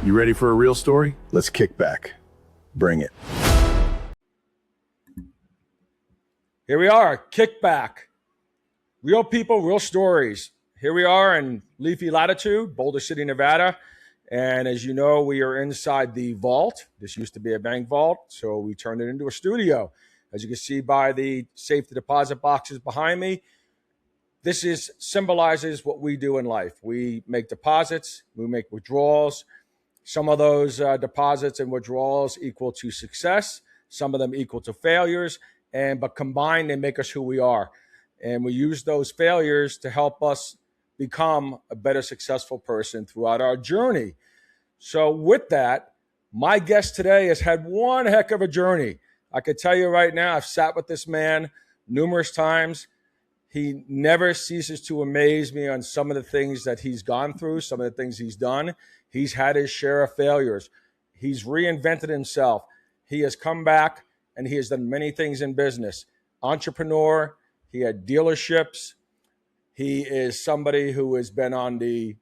You ready for a real story? Let's kick back. Bring it. Here we are, Kickback. Real people, real stories. Here we are in leafy latitude, Boulder City, Nevada. And as you know, we are inside the vault. This used to be a bank vault, so we turned it into a studio. As you can see by the safety deposit boxes behind me, this symbolizes what we do in life. We make deposits, we make withdrawals. Some of those deposits and withdrawals equal to success. Some of them equal to failures. But combined, they make us who we are. And we use those failures to help us become a better successful person throughout our journey. So with that, my guest today has had one heck of a journey. I can tell you right now, I've sat with this man numerous times. He never ceases to amaze me on some of the things that he's gone through, some of the things he's done. He's had his share of failures. He's reinvented himself. He has come back and he has done many things in business. Entrepreneur, he had dealerships. He is somebody who has been on the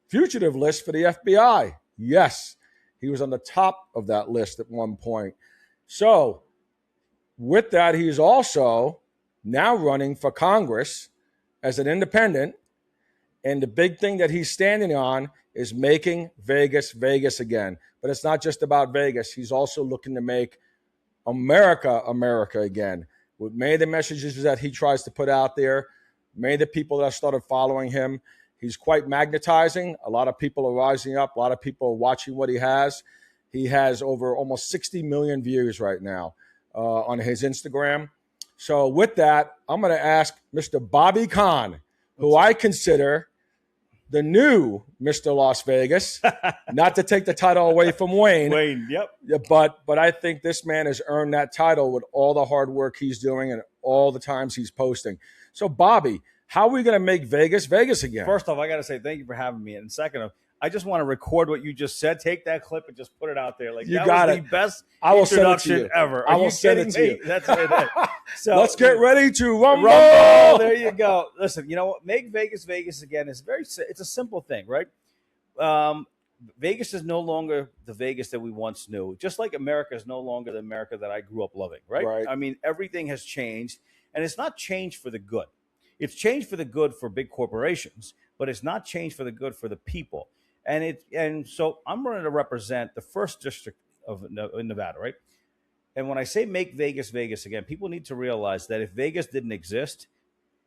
fugitive list for the FBI. Yes, he was on the top of that list at one point. So with that, he's also now running for Congress as an independent. And the big thing that he's standing on is making Vegas, Vegas again. But it's not just about Vegas. He's also looking to make America, America again. With many of the messages that he tries to put out there, many of the people that have started following him, he's quite magnetizing. A lot of people are rising up. A lot of people are watching what he has. He has over almost 60 million views right now on his Instagram. So with that, I'm going to ask Mr. Bobby Kahn, who I consider the new Mr. Las Vegas, not to take the title away from Wayne. Wayne, yep. But I think this man has earned that title with all the hard work he's doing and all the times he's posting. So, Bobby, how are we going to make Vegas, Vegas again? First off, I got to say thank you for having me. And second, I just want to record what you just said. Take that clip and just put it out there. Like you that got was it. the best I will introduction send it to you. ever. I will send it to you. That's it. So let's get ready to rumble. There you go. Listen, you know what? Make Vegas Vegas again is it's a simple thing, right? Vegas is no longer the Vegas that we once knew. Just like America is no longer the America that I grew up loving, right? I mean, everything has changed, and it's not changed for the good. It's changed for the good for big corporations, but it's not changed for the good for the people. And so I'm running to represent the first district in Nevada, right? And when I say make Vegas Vegas again, people need to realize that if Vegas didn't exist,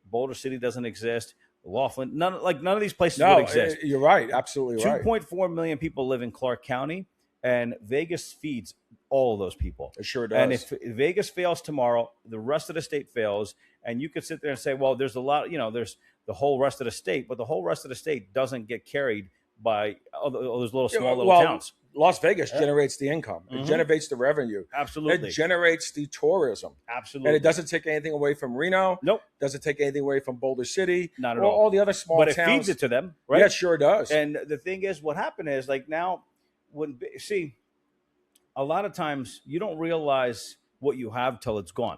Boulder City doesn't exist, Laughlin, none of these places would exist. You're right, absolutely right. 2.4 million people live in Clark County, and Vegas feeds all of those people. It sure does. And if Vegas fails tomorrow, the rest of the state fails. And you could sit there and say, well, there's a lot, there's the whole rest of the state, but the whole rest of the state doesn't get carried by all those little towns. Las Vegas generates the income. It generates the revenue. Absolutely. It generates the tourism. Absolutely. And it doesn't take anything away from Reno. Nope. Doesn't take anything away from Boulder City. Not at all. All the other small towns. But it feeds it to them, right? Yeah, it sure does. And the thing is, what happened is, like now, a lot of times you don't realize what you have till it's gone.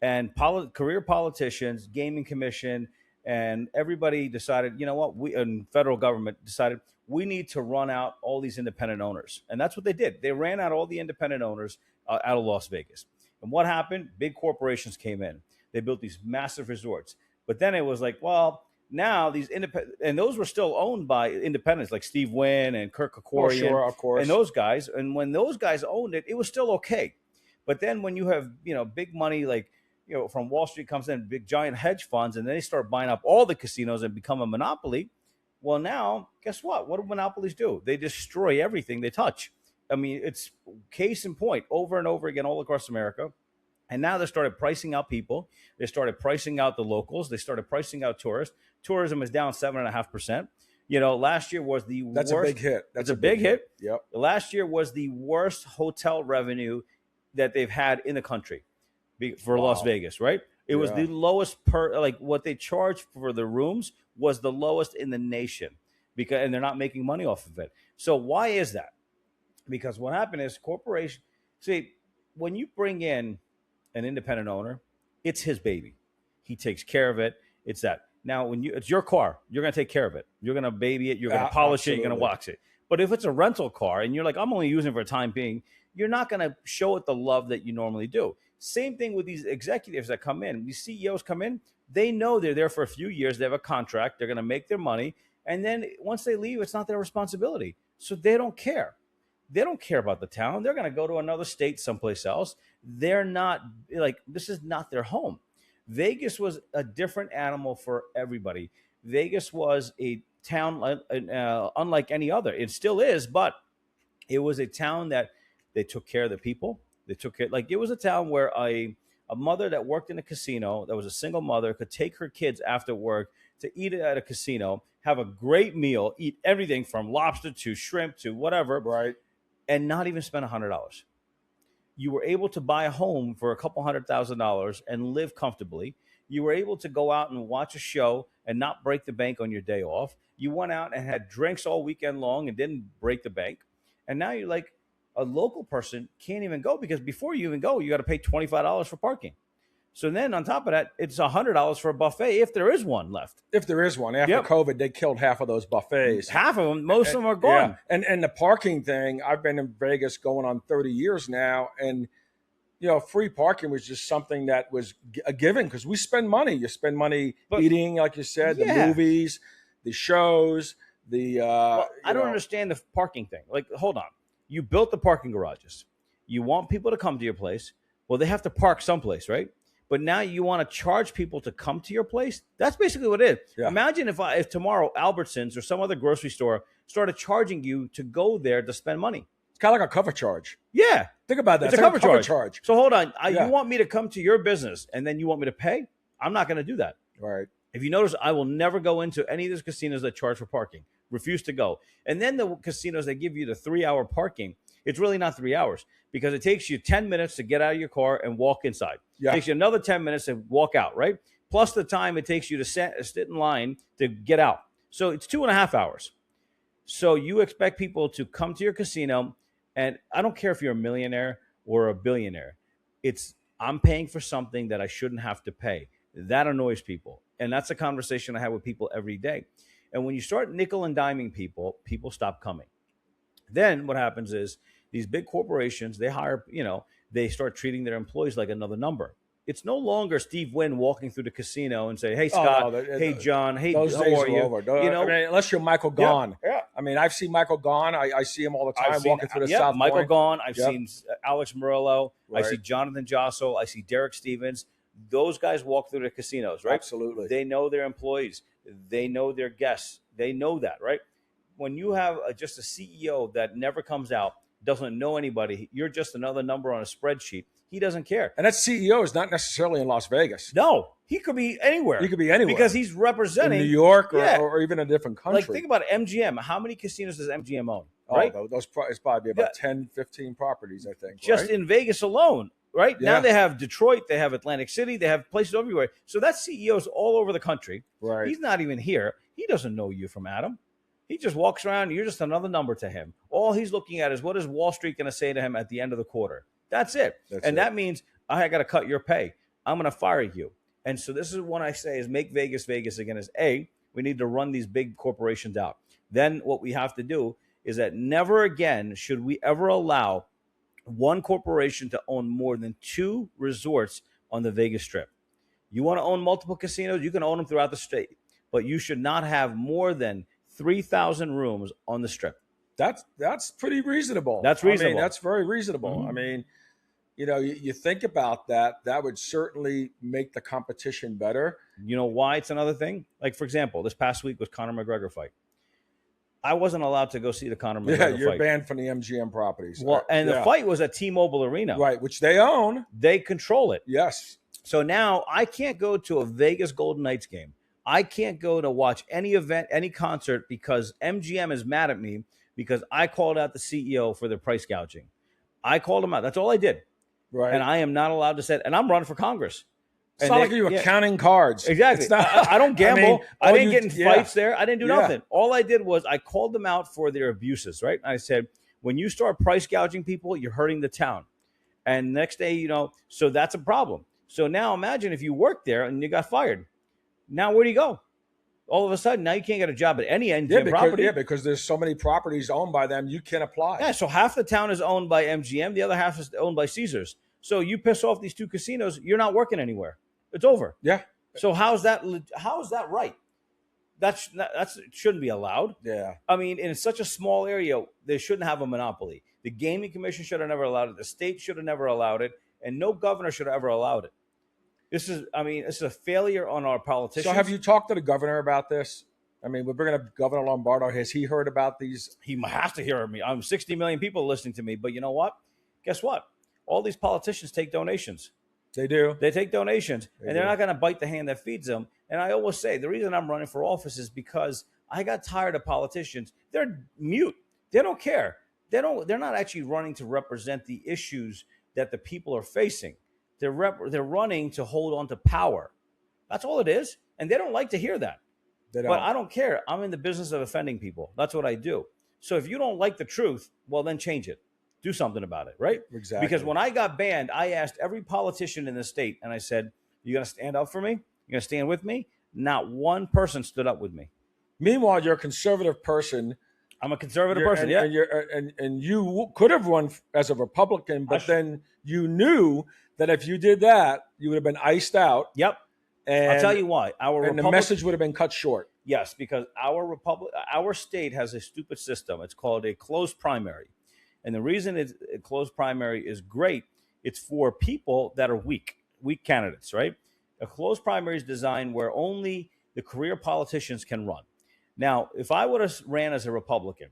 And career politicians, gaming commission, and everybody decided, you know what, and federal government decided we need to run out all these independent owners. And that's what they did. They ran out all the independent owners out of Las Vegas. And what happened? Big corporations came in. They built these massive resorts. But then it was like, well, now these independent, and those were still owned by independents like Steve Wynn and Kirk Kerkorian. Sure, of course. And those guys. And when those guys owned it, it was still okay. But then when you have, big money like, from Wall Street comes in, big giant hedge funds, and then they start buying up all the casinos and become a monopoly. Well, now, guess what? What do monopolies do? They destroy everything they touch. I mean, it's case in point over and over again all across America. And now they started pricing out people. They started pricing out the locals. They started pricing out tourists. Tourism is down 7.5%. Last year was the worst. That's a big hit. That's a big hit. Yep. Last year was the worst hotel revenue that they've had in the country for Las Vegas, right? It was the lowest what they charged for the rooms was the lowest in the nation and they're not making money off of it. So why is that? Because what happened is when you bring in an independent owner, it's his baby. He takes care of it. It's that. Now, it's your car, you're going to take care of it. You're going to baby it. You're going to polish it. You're going to wax it. But if it's a rental car and you're like, I'm only using it for a time being, you're not going to show it the love that you normally do. Same thing with these executives that come in. These CEOs come in, they know they're there for a few years. They have a contract. They're going to make their money. And then once they leave, it's not their responsibility. So they don't care. They don't care about the town. They're going to go to another state someplace else. They're not like, this is not their home. Vegas was a different animal for everybody. Vegas was a town unlike any other. It still is, but it was a town that they took care of the people. They took care, like it was a town where a mother that worked in a casino, that was a single mother, could take her kids after work to eat at a casino, have a great meal, eat everything from lobster to shrimp to whatever, Right. and not even spend $100. You were able to buy a home for a couple $100,000 and live comfortably. You were able to go out and watch a show and not break the bank on your day off. You went out and had drinks all weekend long and didn't break the bank. And now you're like, a local person can't even go because before you even go, you got to pay $25 for parking. So then on top of that, it's $100 for a buffet if there is one left. If there is one. After COVID, they killed half of those buffets. Half of them, most of them are gone. Yeah. And the parking thing, I've been in Vegas going on 30 years now, and free parking was just something that was a given because we spend money. You spend money eating, like you said, the movies, the shows, I don't understand the parking thing. Like, hold on. You built the parking garages. You want people to come to your place. Well, they have to park someplace, right? But now you want to charge people to come to your place? That's basically what it is. Yeah. Imagine if tomorrow Albertsons or some other grocery store started charging you to go there to spend money. It's kind of like a cover charge. Yeah. Think about that. It's a cover charge. So hold on. You want me to come to your business and then you want me to pay? I'm not going to do that. Right. If you notice, I will never go into any of those casinos that charge for parking. Refuse to go. And then the casinos that give you the 3-hour parking, it's really not 3 hours because it takes you 10 minutes to get out of your car and walk inside. Yeah. It takes you another 10 minutes to walk out, right? Plus the time it takes you to sit in line to get out. So it's 2.5 hours. So you expect people to come to your casino, and I don't care if you're a millionaire or a billionaire. I'm paying for something that I shouldn't have to pay. That annoys people. And that's a conversation I have with people every day. And when you start nickel and diming people, people stop coming. Then what happens is these big corporations, they hire, they start treating their employees like another number. It's no longer Steve Wynn walking through the casino and say, hey, Scott, hey, John, hey, those how days are you? Over. Unless you're Michael Gaughan. Yeah. I mean, I've seen Michael Gaughan. I see him all the time walking through the South Michael Point. Gaughan. I've seen Alex Murillo. Right. I see Jonathan Jossel. I see Derek Stevens. Those guys walk through the casinos, right? Absolutely. They know their employees. They know their guests. They know that, right? When you have just a CEO that never comes out, doesn't know anybody, you're just another number on a spreadsheet. He doesn't care. And that CEO is not necessarily in Las Vegas. No, he could be anywhere. He could be anywhere. Because he's representing in New York or even a different country. Like, think about MGM. How many casinos does MGM own? Right? Those it's probably about 10, 15 properties, I think. Just in Vegas alone. Right? Yeah. Now they have Detroit, they have Atlantic City, they have places everywhere. So that CEO's all over the country. Right. He's not even here. He doesn't know you from Adam. He just walks around. You're just another number to him. All he's looking at is what is Wall Street going to say to him at the end of the quarter. That's it. That means I got to cut your pay. I'm going to fire you. And so this is what I say is make Vegas Vegas again is we need to run these big corporations out. Then what we have to do is that never again should we ever allow one corporation to own more than 2 resorts on the Vegas Strip. You want to own multiple casinos, you can own them throughout the state, but you should not have more than 3,000 rooms on the Strip. That's pretty reasonable. That's reasonable. I mean, that's very reasonable. Mm-hmm. I mean, you think about that would certainly make the competition better. You know why it's another thing? Like, for example, this past week was Conor McGregor fight. I wasn't allowed to go see the Conor McGregor fight. Yeah, you're banned from the MGM properties. Well, and the fight was at T-Mobile Arena. Right, which they own. They control it. Yes. So now I can't go to a Vegas Golden Knights game. I can't go to watch any event, any concert because MGM is mad at me because I called out the CEO for their price gouging. I called him out. That's all I did. Right. And I am not allowed to say, and I'm running for Congress. It's not like you were counting cards. Exactly. It's not, I don't gamble. I didn't get in fights there. I didn't do Yeah. nothing. All I did was I called them out for their abuses, right? I said, when you start price gouging people, you're hurting the town. And next day, so that's a problem. So now imagine if you worked there and you got fired. Now where do you go? All of a sudden, now you can't get a job at any MGM Yeah, property. because there's so many properties owned by them, you can apply. Yeah, so half the town is owned by MGM, the other half is owned by Caesars. So you piss off these two casinos, you're not working anywhere. It's over. Yeah. So how's that right? That shouldn't be allowed. Yeah. I mean, in such a small area, they shouldn't have a monopoly. The Gaming Commission should have never allowed it. The state should have never allowed it, and no governor should have ever allowed it. This is a failure on our politicians. So have you talked to the governor about this? I mean, we're bringing up Governor Lombardo. Has he heard about these? He has to hear me. I'm 60 million people listening to me, but you know what? Guess what? All these politicians take donations. They do. They take donations, and they're not going to bite the hand that feeds them. And I always say the reason I'm running for office is because I got tired of politicians. They're mute. They don't care. They're not actually running to represent the issues that the people are facing. They're running to hold on to power. That's all it is. And they don't like to hear that. But I don't care. I'm in the business of offending people. That's what I do. So if you don't like the truth, well, then change it. Do something about it, right? Exactly. Because when I got banned, I asked every politician in the state, and I said, you going to stand up for me? You going to stand with me? Not one person stood up with me. Meanwhile, you're a conservative person. I'm a conservative person, yeah. And you could have run as a Republican, but then you knew that if you did that, you would have been iced out. Yep. And I'll tell you why. The message would have been cut short. Yes, because our state has a stupid system. It's called a closed primary. And the reason a closed primary is great, it's for people that are weak candidates, right? A closed primary is designed where only the career politicians can run. Now, if I would have ran as a Republican,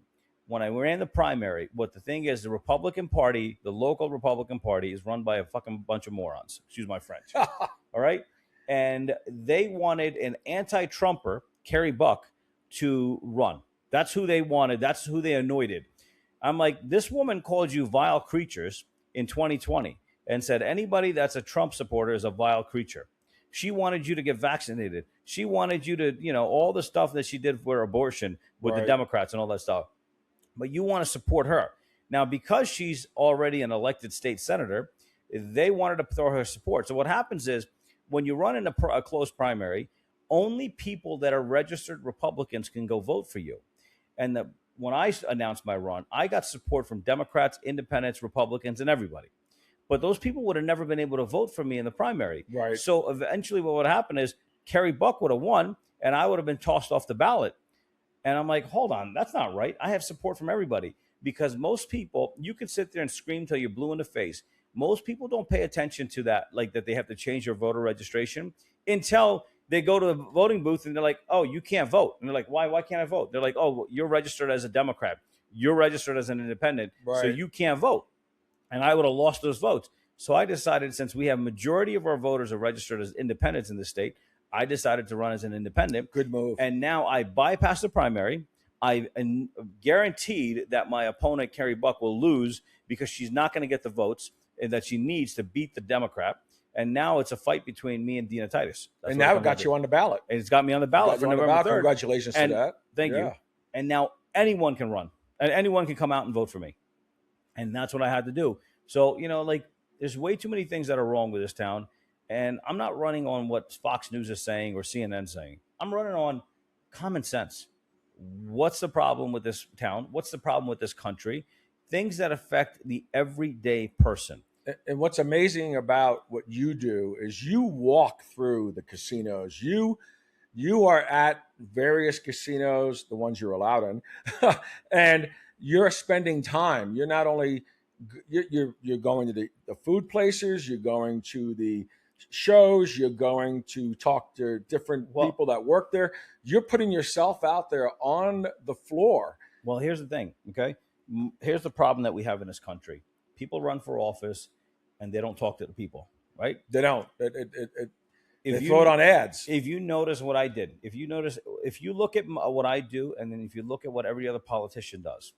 when I ran the primary, what the thing is, the Republican Party, the local Republican Party, is run by a fucking bunch of morons. Excuse my French. All right? And they wanted an anti-Trumper, Kerry Buck, to run. That's who they wanted. That's who they anointed. I'm like, this woman called you vile creatures in 2020 and said anybody that's a Trump supporter is a vile creature. She wanted you to get vaccinated. She wanted you to, all the stuff that she did for abortion with the Democrats and all that stuff. But you want to support her. Now, because she's already an elected state senator, they wanted to throw her support. So what happens is when you run in a closed primary, only people that are registered Republicans can go vote for you. And when I announced my run, I got support from Democrats, independents, Republicans, and everybody. But those people would have never been able to vote for me in the primary. Right. So eventually what would happen is Kerry Buck would have won, and I would have been tossed off the ballot. And I'm like, hold on, that's not right. I have support from everybody. Because most people, you can sit there and scream till you're blue in the face. Most people don't pay attention to that, like that they have to change their voter registration until they go to the voting booth and they're like, oh, you can't vote. And they're like, why can't I vote? They're like, oh, you're registered as a Democrat. You're registered as an independent. Right. So you can't vote. And I would have lost those votes. So I decided, since we have majority of our voters are registered as independents in the state, I decided to run as an independent. Good move. And now I bypassed the primary. I guaranteed that my opponent, Kerry Buck, will lose because she's not going to get the votes that she needs to beat the Democrat. And now it's a fight between me and Dina Titus. And now it got you on the ballot. And it's got me on the ballot for November 3rd. Congratulations to that. Thank you. And now anyone can run. And anyone can come out and vote for me. And that's what I had to do. So, there's way too many things that are wrong with this town. And I'm not running on what Fox News is saying or CNN saying. I'm running on common sense. What's the problem with this town? What's the problem with this country? Things that affect the everyday person. And what's amazing about what you do is you walk through the casinos. You are at various casinos, the ones you're allowed in, and you're spending time. You're not only you're going to the food places, you're going to the shows, you're going to talk to different people that work there. You're putting yourself out there on the floor. Well, here's the thing, okay? Here's the problem that we have in this country. People run for office and they don't talk to the people, right? They don't. They throw it on ads. If you notice what I did, if you look at what I do, and then if you look at what every other politician does,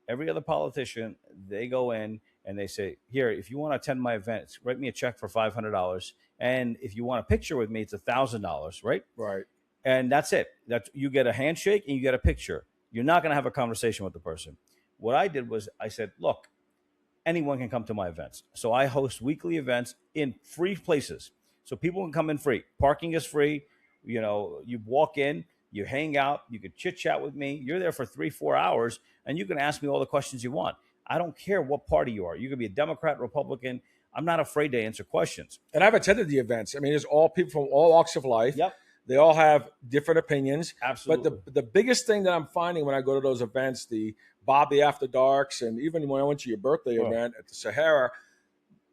every other politician, they go in and they say, here, if you want to attend my event, write me a check for $500. And if you want a picture with me, it's $1,000, right? Right. And that's it. You get a handshake and you get a picture. You're not going to have a conversation with the person. What I did was I said, look, anyone can come to my events. So I host weekly events in free places. So people can come in free. Parking is free. You walk in. You hang out, you could chit chat with me. You're there for 3-4 hours, and you can ask me all the questions you want. I don't care what party you are. You can be a Democrat, Republican. I'm not afraid to answer questions. And I've attended the events. I mean, there's all people from all walks of life. Yep. They all have different opinions. Absolutely. But the biggest thing that I'm finding when I go to those events, the Bobby After Darks, and even when I went to your birthday event at the Sahara,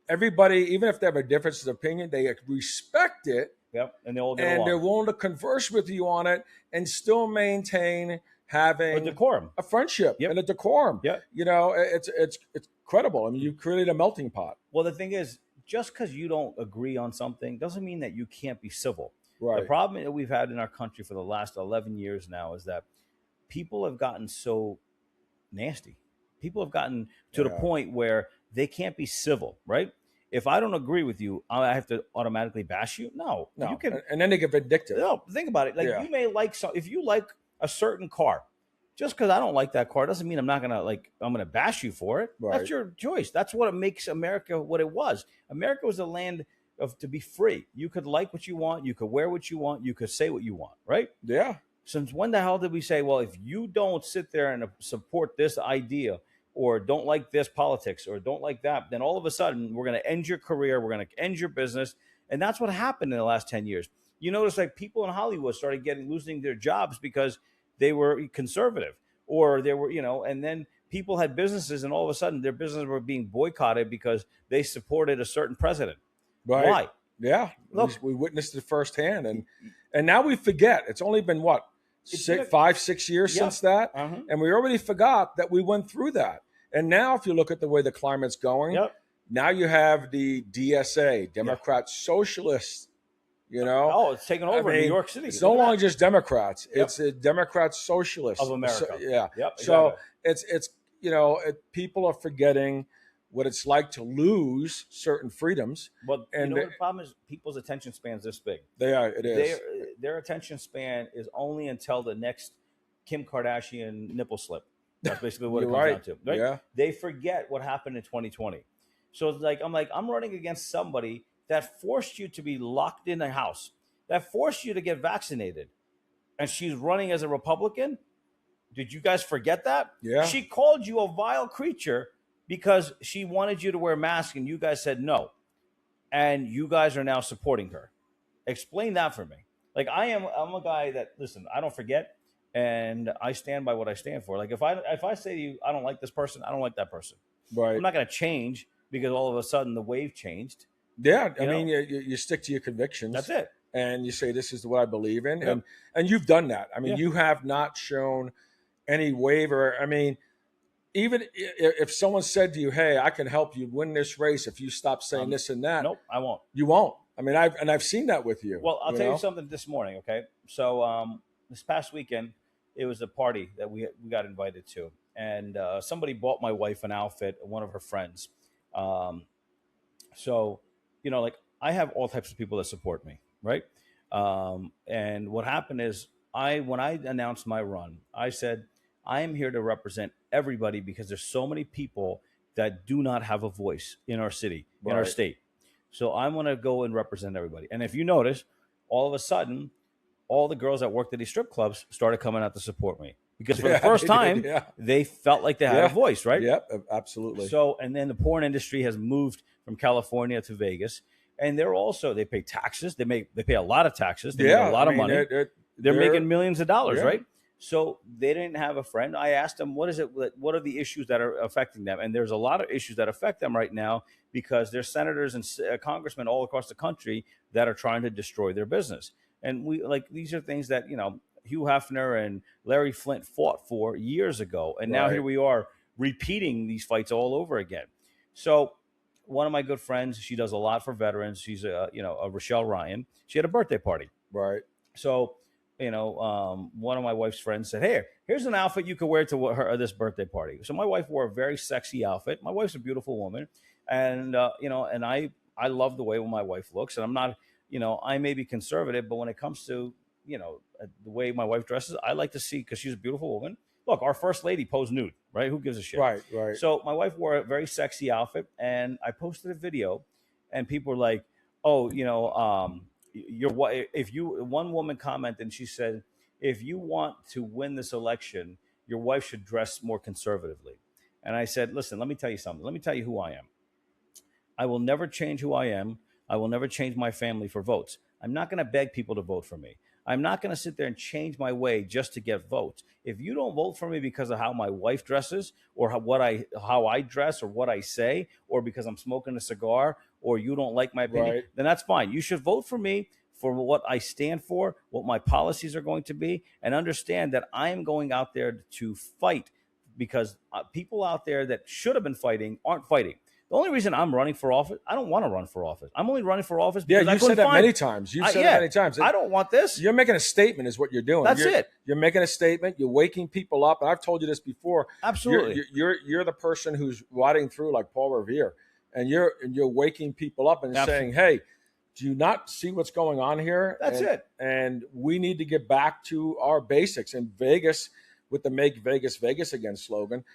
everybody, even if they have a difference of opinion, they respect it. Yep. And they all get and along. They're willing to converse with you on it and still maintain having a decorum, a friendship, and a decorum. Yep. You know, it's credible. I mean, you created a melting pot. Well, the thing is, just because you don't agree on something doesn't mean that you can't be civil. Right. The problem that we've had in our country for the last 11 years now is that people have gotten so nasty. People have gotten to the point where they can't be civil, right? If I don't agree with you, I have to automatically bash you? No. You can, and then they get vindictive. No, think about it. Like you may like if you like a certain car, just because I don't like that car doesn't mean I'm gonna bash you for it. Right. That's your choice. That's what makes America what it was. America was a land to be free. You could like what you want, you could wear what you want, you could say what you want, right? Yeah. Since when the hell did we say, well, if you don't sit there and support this idea or don't like this politics or don't like that, then all of a sudden we're going to end your career, we're going to end your business. And that's what happened in the last 10 years. You notice like people in Hollywood started losing their jobs because they were conservative or they were, and then people had businesses and all of a sudden their businesses were being boycotted because they supported a certain president. Right. Why? Yeah. Look, we witnessed it firsthand. And now we forget. It's only been what? 5, 6 years since that. And we already forgot that we went through that. And now if you look at the way the climate's going, now you have the DSA, Democrat Socialists, Oh, it's taken over in New York City. It's no longer just Democrats. It's a Democrat Socialists. Of America. So, yeah. Yep, exactly. So it's people are forgetting what it's like to lose certain freedoms. But what the problem is? People's attention span's this big. They are. It is. Their attention span is only until the next Kim Kardashian nipple slip. That's basically what it comes down to. Right? Yeah. They forget what happened in 2020. So it's I'm running against somebody that forced you to be locked in a house, that forced you to get vaccinated, and she's running as a Republican. Did you guys forget that? Yeah. She called you a vile creature because she wanted you to wear a mask and you guys said no. And you guys are now supporting her. Explain that for me. Like I'm a guy that, listen, I don't forget and I stand by what I stand for. Like if I say to you, I don't like this person, I don't like that person. Right. I'm not going to change because all of a sudden the wave changed. Yeah. I mean, you stick to your convictions. That's it. And you say, this is what I believe in. Yep. And you've done that. I mean, you have not shown any waver. I mean, even if someone said to you, hey, I can help you win this race if you stop saying this and that. Nope, I won't. You won't. I mean, I've seen that with you. Well, I'll tell you something this morning, okay? So this past weekend, it was a party that we got invited to. And somebody bought my wife an outfit, one of her friends. So, I have all types of people that support me, right? And what happened is when I announced my run, I said, I am here to represent everybody because there's so many people that do not have a voice in our city, in our state. So I'm going to go and represent everybody. And if you notice, all of a sudden, all the girls that worked at these strip clubs started coming out to support me because for the first time, they felt like they had a voice, right? Yeah, absolutely. So, and then the porn industry has moved from California to Vegas. And they pay taxes. They pay a lot of taxes. They make a lot of money. They're making millions of dollars, right? So they didn't have a friend. I asked them, what are the issues that are affecting them? And there's a lot of issues that affect them right now because there's senators and congressmen all across the country that are trying to destroy their business. And these are things that, Hugh Hefner and Larry Flint fought for years ago. And now here we are repeating these fights all over again. So one of my good friends, she does a lot for veterans. She's a Rochelle Ryan. She had a birthday party. Right. So, one of my wife's friends said, hey, here's an outfit you could wear to this birthday party. So my wife wore a very sexy outfit. My wife's a beautiful woman. And, and I love the way my wife looks. And I'm not, I may be conservative, but when it comes to, the way my wife dresses, I like to see, because she's a beautiful woman. Look, our first lady posed nude, right? Who gives a shit? Right. So my wife wore a very sexy outfit, and I posted a video, and people were like, "Oh, one woman commented, and she said, if you want to win this election, your wife should dress more conservatively. And I said, listen, let me tell you something. Let me tell you who I am. I will never change who I am. I will never change my family for votes. I'm not going to beg people to vote for me. I'm not going to sit there and change my way just to get votes. If you don't vote for me because of how my wife dresses or how I dress or what I say, or because I'm smoking a cigar or you don't like my opinion, Right. then that's fine. You should vote for me for what I stand for, what my policies are going to be, and understand that I am going out there to fight because people out there that should have been fighting aren't fighting. The only reason I'm running for office, I don't want to run for office. I'm only running for office Yeah, because I you couldn't said that find many times. You've said yeah, it many times. I don't want this. You're making a statement is what you're doing. That's it. You're making a statement. You're waking people up. And I've told you this before. Absolutely. You're the person who's riding through like Paul Revere, and you're waking people up and saying, hey, do you not see what's going on here? That's it. And we need to get back to our basics. In Vegas, with the "Make Vegas Vegas Again" slogan,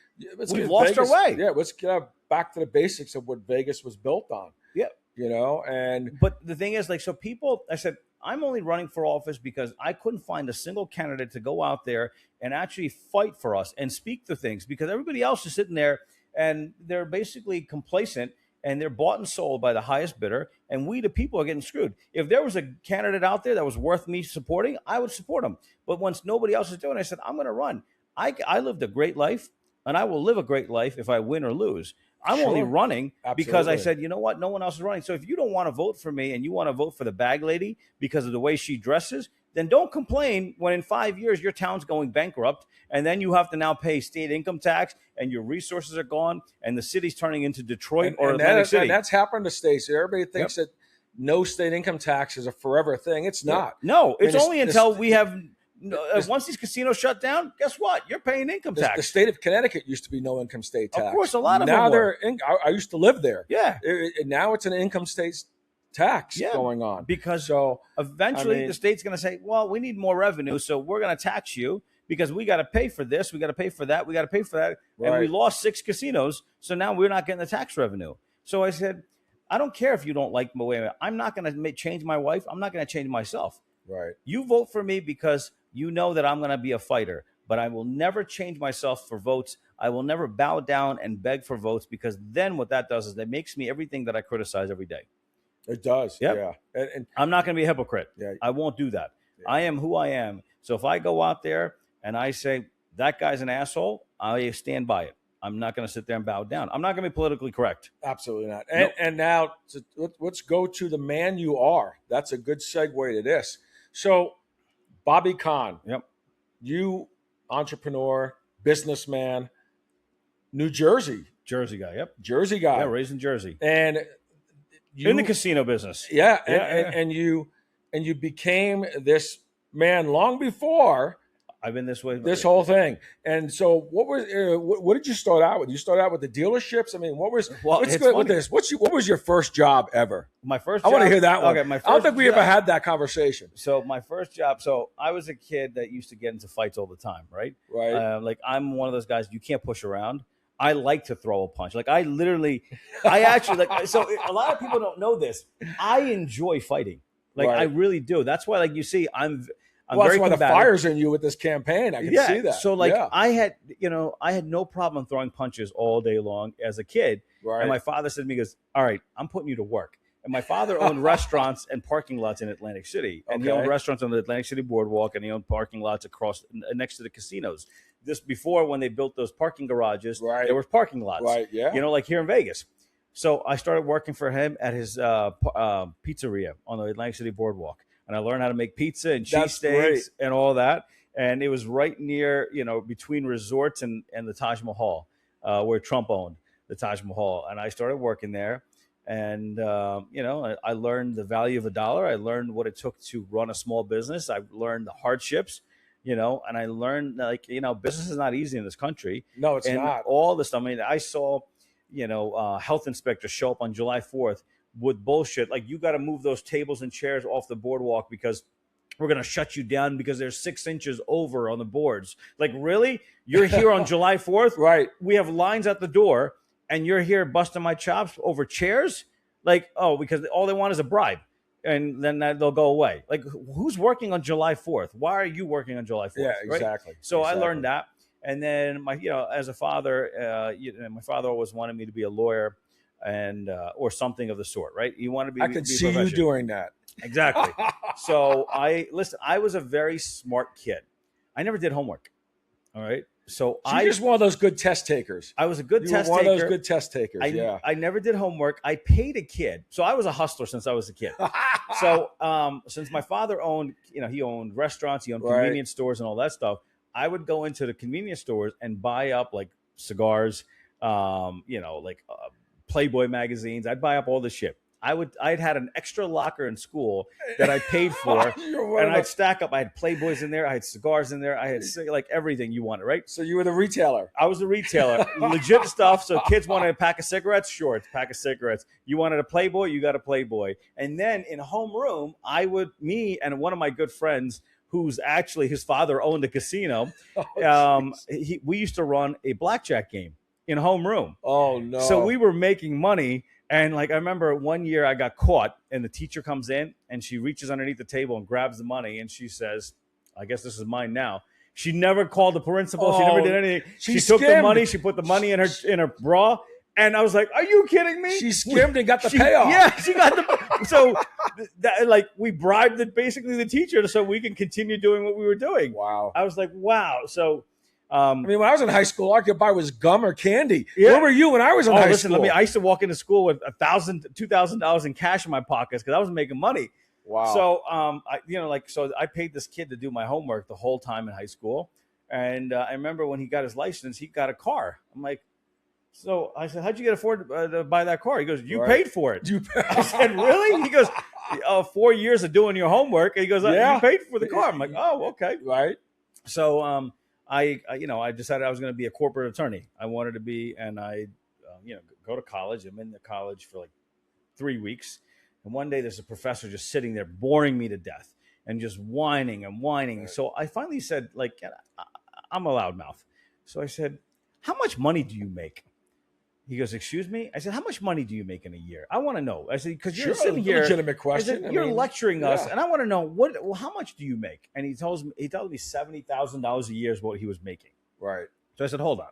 we've lost our way. Yeah, let's get back to the basics of what Vegas was built on. Yeah. But the thing is, like, so people, I said, I'm only running for office because I couldn't find a single candidate to go out there and actually fight for us and speak to things, because everybody else is sitting there and they're basically complacent and they're bought and sold by the highest bidder. And we, the people, are getting screwed. If there was a candidate out there that was worth me supporting, I would support him. But once nobody else is doing it, I said, I'm going to run. I lived a great life, and I will live a great life if I win or lose. I'm only running because I said, you know what? No one else is running. So if you don't want to vote for me and you want to vote for the bag lady because of the way she dresses, then don't complain when in 5 years your town's going bankrupt and then you have to now pay state income tax and your resources are gone and the city's turning into Detroit or Atlantic City. And that's happened to states. Everybody thinks that no state income tax is a forever thing. It's not. No, it's only until we have – once these casinos shut down, guess what? You're paying income tax. The state of Connecticut used to be no income state tax. Of course, a lot of now them were. I used to live there. Yeah. Now it's an income state tax going on. Because eventually the state's going to say, well, we need more revenue, so we're going to tax you because we got to pay for this, we got to pay for that, we got to pay for that. Right. And we lost 6 casinos, so now we're not getting the tax revenue. So I said, I don't care if you don't like my way. I'm not going to change my wife. I'm not going to change myself. Right. You vote for me because you know that I'm going to be a fighter, but I will never change myself for votes. I will never bow down and beg for votes, because then what that does is that makes me everything that I criticize every day. It does. Yep. Yeah. And I'm not going to be a hypocrite. Yeah. I won't do that. Yeah. I am who I am. So if I go out there and I say that guy's an asshole, I stand by it. I'm not going to sit there and bow down. I'm not going to be politically correct. Absolutely not. And now let's go to the man you are. That's a good segue to this. So Bobby Kahn, you entrepreneur, businessman, New Jersey guy. Jersey guy. Yeah, raised in Jersey. And you, in the casino business. Yeah, and you became this man long before I've been this way. This whole thing. And so what did you start out with? You started out with the dealerships? I mean, let's go with this. What was your first job ever? My first job. I want to hear that one. Okay, my first I don't think we ever had that conversation. So my first job, I was a kid that used to get into fights all the time, right? Right. Like I'm one of those guys you can't push around. I like to throw a punch. Like I actually so a lot of people don't know this. I enjoy fighing. Like I really do. That's why you see I'm that's why the fire's in you with this campaign. I can see that. So I had no problem throwing punches all day long as a kid. Right. And my father said to me, he goes, all right, I'm putting you to work. And my father owned restaurants and parking lots in Atlantic City. And he owned restaurants on the Atlantic City Boardwalk, and he owned parking lots across next to the casinos. This before when they built those parking garages, there were parking lots. Right, yeah. Like here in Vegas. So I started working for him at his pizzeria on the Atlantic City Boardwalk. And I learned how to make pizza and cheesesteaks and all that. And it was right near, between resorts and the Taj Mahal, where Trump owned the Taj Mahal. And I started working there. And, I learned the value of $1. I learned what it took to run a small business. I learned the hardships, and I learned, business is not easy in this country. No, it's not. All this stuff. I mean, I saw, health inspectors show up on July 4th with bullshit. Like, you got to move those tables and chairs off the boardwalk because we're going to shut you down because there's 6 inches over on the boards. Like, really? You're here on July 4th? Right. We have lines at the door and you're here busting my chops over chairs? Like, because all they want is a bribe. and then they'll go away. Like, who's working on July 4th? Why are you working on July 4th? Yeah, right? exactly. So exactly. I learned that. And then as a father, my father always wanted me to be a lawyer and or something of the sort, right? He wanted to be. I could be a see you professional. doing that. Exactly. So I was a very smart kid. I never did homework. All right. So I just one of those good test takers. I was a good test one taker. Of those good test takers. I never did homework. I paid a kid. So I was a hustler since I was a kid. So since my father owned, he owned restaurants, he owned convenience stores and all that stuff. I would go into the convenience stores and buy up like cigars, Playboy magazines. I'd buy up all this shit. I'd had an extra locker in school that I paid for, and I'd stack up. I had Playboys in there, I had cigars in there, I had like everything you wanted, right? So you were the retailer. I was the retailer, legit stuff. So kids wanted a pack of cigarettes, sure, it's a pack of cigarettes. You wanted a Playboy, you got a Playboy. And then in homeroom, me and one of my good friends, who's actually his father owned a casino, we used to run a blackjack game in homeroom. Oh no! So we were making money. And like I remember one year I got caught and the teacher comes in and she reaches underneath the table and grabs the money and she says, I guess this is mine now. She never called the principal. She never did anything. She took the money. She put the money in her bra. And I was like, are you kidding me? She skimmed and got the payoff. Yeah, she got the. So we bribed basically the teacher so we can continue doing what we were doing. Wow. I was like, wow. So. I mean, when I was in high school, all I could buy was gum or candy. Yeah. Where were you when I was in high school? I used to walk into school with $1,000, $2,000 in cash in my pockets because I was making money. Wow. So, so I paid this kid to do my homework the whole time in high school. And I remember when he got his license, he got a car. I'm like, so I said, how'd you afford to buy that car? He goes, you paid for it. I said, really? He goes, 4 years of doing your homework. And he goes, you paid for the car. I'm like, oh, okay. Right. So, I decided I was going to be a corporate attorney. I wanted to be, and I, go to college. I'm in the college for like 3 weeks. And one day there's a professor just sitting there boring me to death and just whining and whining. Right. So I finally said, I'm a loudmouth. So I said, how much money do you make? He goes, excuse me? I said, how much money do you make in a year? I want to know. I said, because you're sitting here. Legitimate question. You're lecturing us, and I want to know how much do you make? And he tells me $70,000 a year is what he was making. Right. So I said, hold on.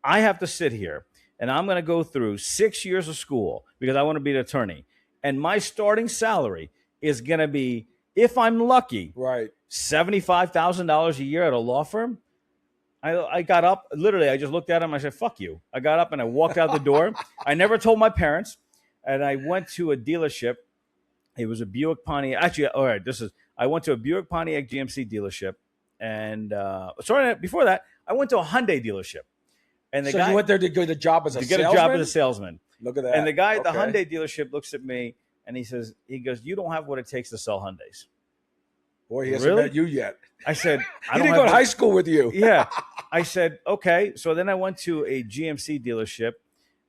I have to sit here, and I'm going to go through 6 years of school because I want to be an attorney. And my starting salary is going to be, if I'm lucky, right, $75,000 a year at a law firm. I got up, literally, I just looked at him. I said, fuck you. I got up and I walked out the door. I never told my parents. And I went to a dealership. It was a Buick Pontiac. Actually, all right, I went to a Buick Pontiac GMC dealership. And before that, I went to a Hyundai dealership. And the guy, you went there to get a job as a salesman? To get a job as a salesman. Look at that. And the guy at the Hyundai dealership looks at me and he goes, you don't have what it takes to sell Hyundais. Boy, he hasn't met you yet. I said, he didn't go to high school with you. Yeah. I said, okay. So then I went to a GMC dealership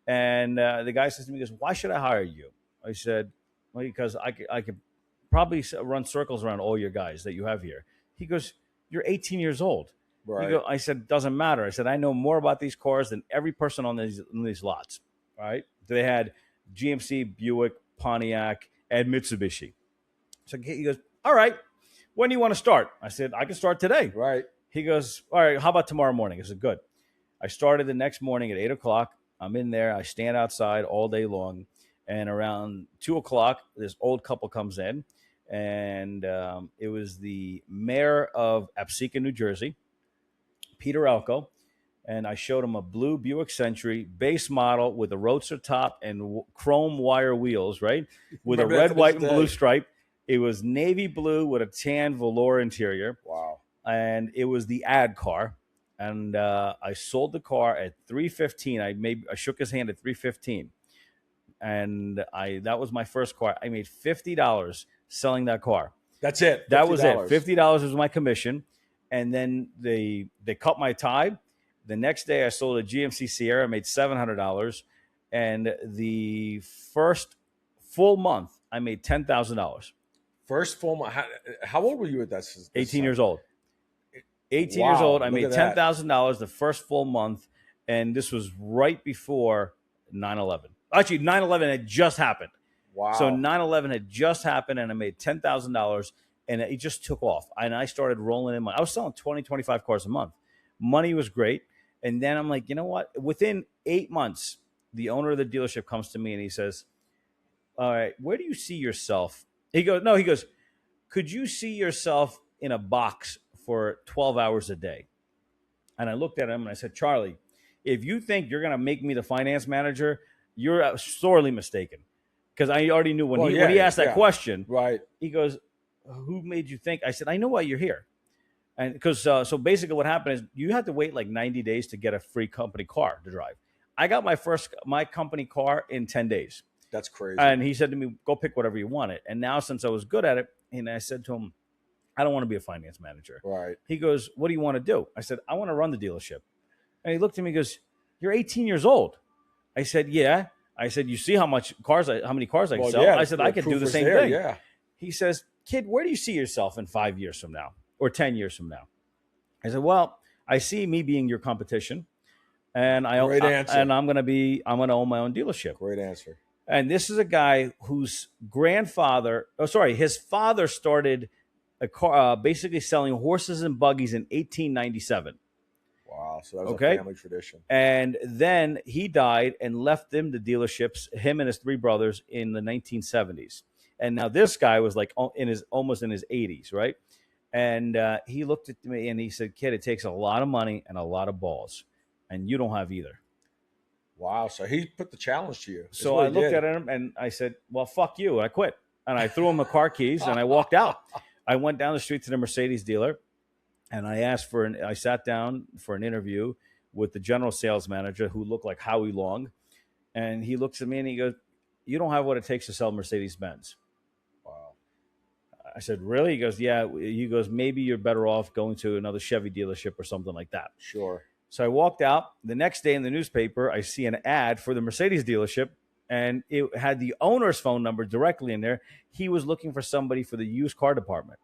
and the guy says to me, he goes, why should I hire you? I said, well, because I could probably run circles around all your guys that you have here. He goes, you're 18 years old. Right. I said, doesn't matter. I said, I know more about these cars than every person on these lots. All right. They had GMC, Buick, Pontiac, and Mitsubishi. So he goes, all right. When do you want to start? I said, I can start today. Right. He goes, all right, how about tomorrow morning? I said, good. I started the next morning at 8 o'clock. I'm in there. I stand outside all day long. And around 2 o'clock, this old couple comes in. And it was the mayor of Absecon, New Jersey, Peter Elko. And I showed him a blue Buick Century base model with a roadster top and chrome wire wheels, right? With a red, white, and blue stripe. It was navy blue with a tan velour interior. Wow. And it was the ad car. And I sold the car at $315. I shook his hand at $315. And that was my first car. I made $50 selling that car. That's it. $50. That was it. $50 was my commission. And then they cut my tie. The next day I sold a GMC Sierra, made $700. And the first full month I made $10,000. First full month. How old were you at that? 18 years old. 18 years old. I made $10,000 the first full month. And this was right before 9/11. Actually, 9/11 had just happened. Wow. So 9/11 had just happened, and I made $10,000, and it just took off. And I started rolling in I was selling 20, 25 cars a month. Money was great. And then I'm like, you know what? Within 8 months, the owner of the dealership comes to me and he says, all right, where do you see yourself? He goes, could you see yourself in a box for 12 hours a day? And I looked at him and I said, Charlie, if you think you're going to make me the finance manager, you're sorely mistaken. Because I already knew when he asked that question, right? He goes, who made you think? I said, I know why you're here. And because so basically what happened is you had to wait like 90 days to get a free company car to drive. I got my company car in 10 days. That's crazy. And he said to me, go pick whatever you wanted. And now since I was good at it, and I said to him, I don't want to be a finance manager. Right. He goes, what do you want to do? I said, I want to run the dealership. And he looked at me and goes, you're 18 years old. I said, yeah. I said, you see how many cars I can sell? Yeah, I said, I could do the same thing. Yeah. He says, kid, where do you see yourself in 5 years from now or 10 years from now? I said, well, I see me being your competition, and Great answer. And I'm going to own my own dealership. Great answer. And this is a guy whose his father started a car, basically selling horses and buggies in 1897. Wow. So that was a family tradition. And then he died and left them the dealerships, him and his three brothers, in the 1970s. And now this guy was like almost in his 80s, right? And he looked at me and he said, kid, it takes a lot of money and a lot of balls, and you don't have either. Wow. So he put the challenge to you. So I looked at him and I said, well, fuck you. And I quit. And I threw him the car keys and I walked out. I went down the street to the Mercedes dealer and I sat down for an interview with the general sales manager, who looked like Howie Long. And he looks at me and he goes, you don't have what it takes to sell Mercedes-Benz. Wow. I said, really? He goes, yeah. He goes, maybe you're better off going to another Chevy dealership or something like that. Sure. So I walked out. The next day in the newspaper, I see an ad for the Mercedes dealership, and it had the owner's phone number directly in there. He was looking for somebody for the used car department.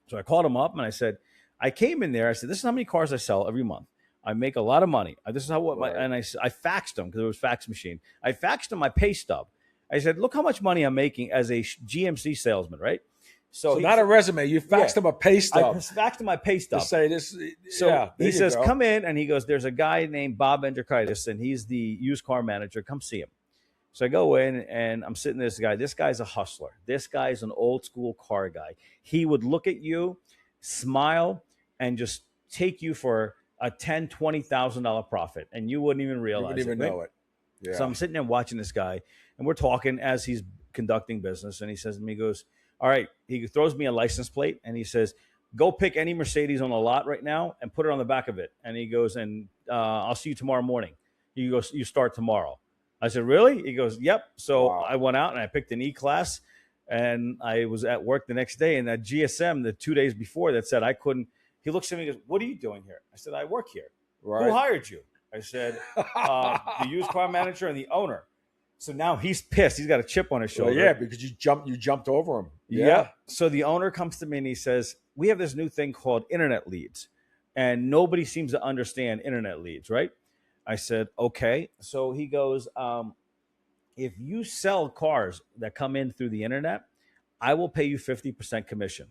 So I called him up and I said, I came in there. I said, this is how many cars I sell every month. I make a lot of money. This is how and I faxed him, because it was fax machine. I faxed him my pay stub. I said, look how much money I'm making as a GMC salesman, right? So not a resume. You faxed him a pay stub. I faxed him my pay stub. To say this. So he says, come in. And he goes, there's a guy named Bob Endrikaitis, and he's the used car manager. Come see him. So I go in, and I'm sitting there. This guy. This guy's a hustler. This guy's an old school car guy. He would look at you, smile, and just take you for a $10,000, $20,000 profit. And you wouldn't even realize it. You wouldn't even know it. Yeah. So I'm sitting there watching this guy, and we're talking as he's conducting business. And he says to me, he goes, all right, he throws me a license plate and he says, go pick any Mercedes on the lot right now and put it on the back of it. And he goes, and I'll see you tomorrow morning. He goes, you start tomorrow. I said, really? He goes, yep. So I went out and I picked an E-Class, and I was at work the next day, and that GSM, the 2 days before, that said I couldn't. He looks at me and goes, what are you doing here? I said, I work here. Right. Who hired you? I said, the used car manager and the owner. So now he's pissed. He's got a chip on his shoulder. Well, yeah, because you jumped over him. Yeah. So the owner comes to me and he says, we have this new thing called internet leads, and nobody seems to understand internet leads, right? I said, okay. So he goes, if you sell cars that come in through the internet, I will pay you 50% commission.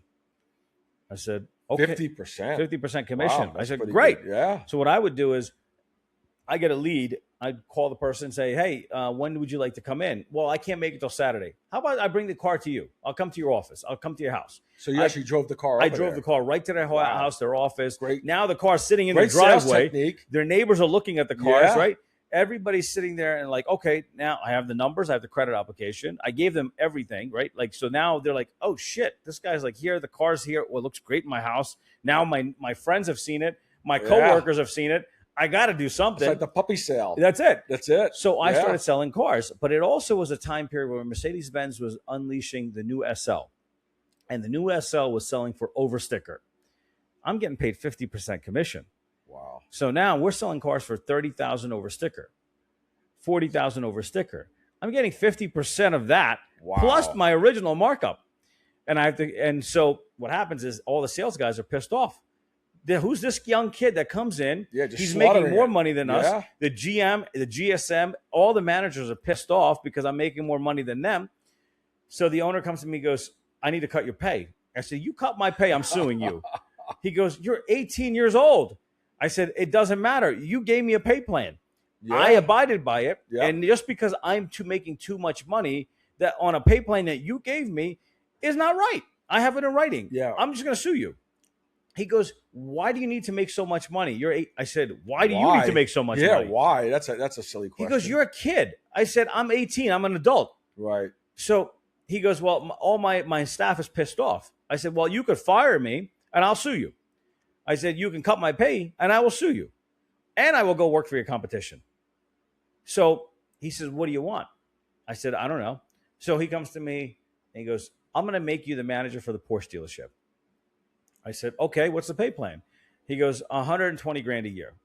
I said, okay. 50%? 50% commission. Wow, I said, great. Good. Yeah. So what I would do is I get a lead. I'd call the person and say, hey, when would you like to come in? Well, I can't make it till Saturday. How about I bring the car to you? I'll come to your office. I'll come to your house. So you actually drove the car I drove the car right to their house, their office. Great. Now the car's sitting in Great the driveway. sales technique. Their neighbors are looking at the cars, right? Everybody's sitting there and like, okay, now I have the numbers. I have the credit application. I gave them everything, right? Like, so now they're like, oh, shit, this guy's like, here, the car's here. Well, it looks great in my house. Now my friends have seen it. My coworkers have seen it. I got to do something. It's like the puppy sale. That's it. That's it. So I started selling cars, but it also was a time period where Mercedes-Benz was unleashing the new SL, and the new SL was selling for over sticker. I'm getting paid 50% commission. Wow. So now we're selling cars for $30,000 over sticker, $40,000 over sticker. I'm getting 50% of that plus my original markup. And so what happens is all the sales guys are pissed off. Who's this young kid that comes in? Yeah, just he's making more it. money than us. The GM, the GSM, all the managers are pissed off because I'm making more money than them. So the owner comes to me and goes, I need to cut your pay. I said, you cut my pay, I'm suing you. He goes, you're 18 years old. I said, it doesn't matter. You gave me a pay plan. Yeah. I abided by it. Yeah. And just because I'm making too much money that on a pay plan that you gave me is not right. I have it in writing. Yeah. I'm just going to sue you. He goes, why do you need to make so much money? You're 8. I said, why do you need to make so much money? Yeah, why? That's a silly question. He goes, you're a kid. I said, I'm 18. I'm an adult. Right. So he goes, well, all my staff is pissed off. I said, well, you could fire me and I'll sue you. I said, you can cut my pay and I will sue you. And I will go work for your competition. So he says, what do you want? I said, I don't know. So he comes to me and he goes, I'm going to make you the manager for the Porsche dealership. I said, okay, what's the pay plan? He goes, 120 grand a year.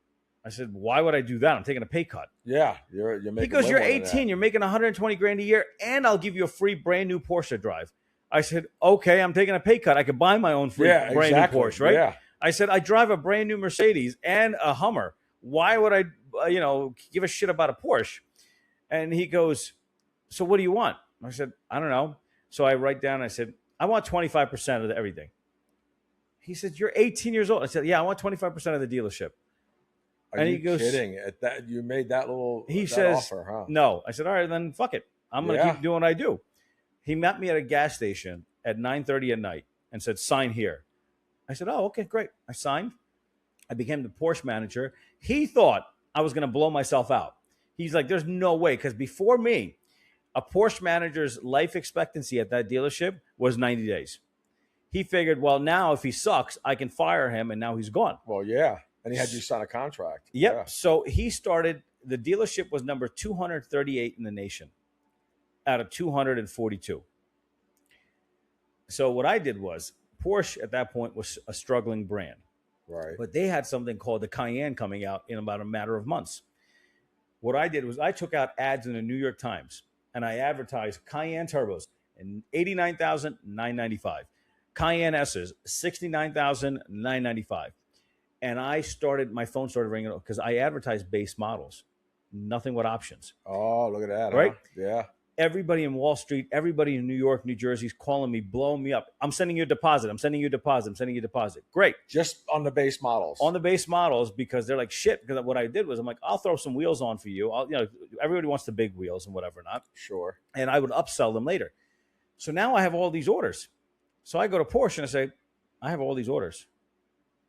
I said, why would I do that? I'm taking a pay cut. Yeah, you're making. He goes, you're 18. You're making 120 grand a year, and I'll give you a free brand new Porsche to drive. I said, okay, I'm taking a pay cut. I could buy my own free brand new Porsche, right? Yeah. I said, I drive a brand new Mercedes and a Hummer. Why would I, give a shit about a Porsche? And he goes, so what do you want? I said, I don't know. So I write down, I said, I want 25% of everything. He said, you're 18 years old. I said, yeah, I want 25% of the dealership. Are you kidding? At that, you made that little offer, huh? No. I said, all right, then fuck it. I'm going to keep doing what I do. He met me at a gas station at 9:30 at night and said, sign here. I said, oh, okay, great. I signed. I became the Porsche manager. He thought I was going to blow myself out. He's like, there's no way. Because before me, a Porsche manager's life expectancy at that dealership was 90 days. He figured, well, now if he sucks, I can fire him, and now he's gone. Well, yeah. And he had you sign a contract. Yep. Yeah. So he started, the dealership was number 238 in the nation out of 242. So what I did was, Porsche at that point was a struggling brand. Right. But they had something called the Cayenne coming out in about a matter of months. What I did was I took out ads in the New York Times, and I advertised Cayenne turbos in $89,995. Cayenne S's, $69,995. And my phone started ringing because I advertised base models, nothing with options. Oh, look at that. Right? Huh? Yeah. Everybody in Wall Street, everybody in New York, New Jersey is calling me, blowing me up. I'm sending you a deposit. I'm sending you a deposit. I'm sending you a deposit. Great. Just on the base models. On the base models, because they're like, shit. Because what I did was I'm like, I'll throw some wheels on for you. Everybody wants the big wheels and whatever not. Sure. And I would upsell them later. So now I have all these orders. So I go to Porsche and I say, I have all these orders.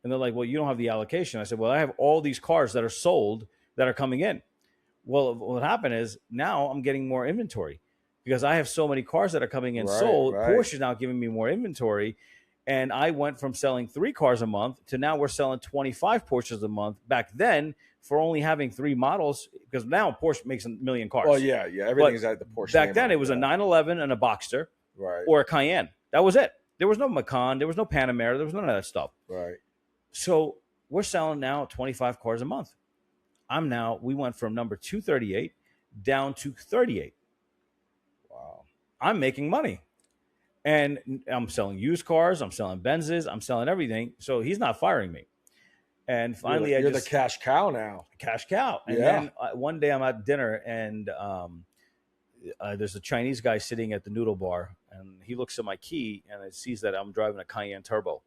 And they're like, well, you don't have the allocation. I said, well, I have all these cars that are sold that are coming in. Well, what happened is now I'm getting more inventory because I have so many cars that are coming in sold. Right. Porsche is now giving me more inventory. And I went from selling 3 cars a month to now we're selling 25 Porsches a month. Back then, for only having 3 models, because now Porsche makes 1 million cars. Well, yeah. Everything's at the Porsche. Back then, it was a 911 and a Boxster, right, or a Cayenne. That was it. There was no Macan. There was no Panamera. There was none of that stuff. Right. So we're selling now 25 cars a month. We went from number 238 down to 38. Wow. I'm making money. And I'm selling used cars. I'm selling Benzes. I'm selling everything. So he's not firing me. And finally, you're the cash cow now. Cash cow. And then one day I'm at dinner and there's a Chinese guy sitting at the noodle bar. And he looks at my key and he sees that I'm driving a Cayenne Turbo.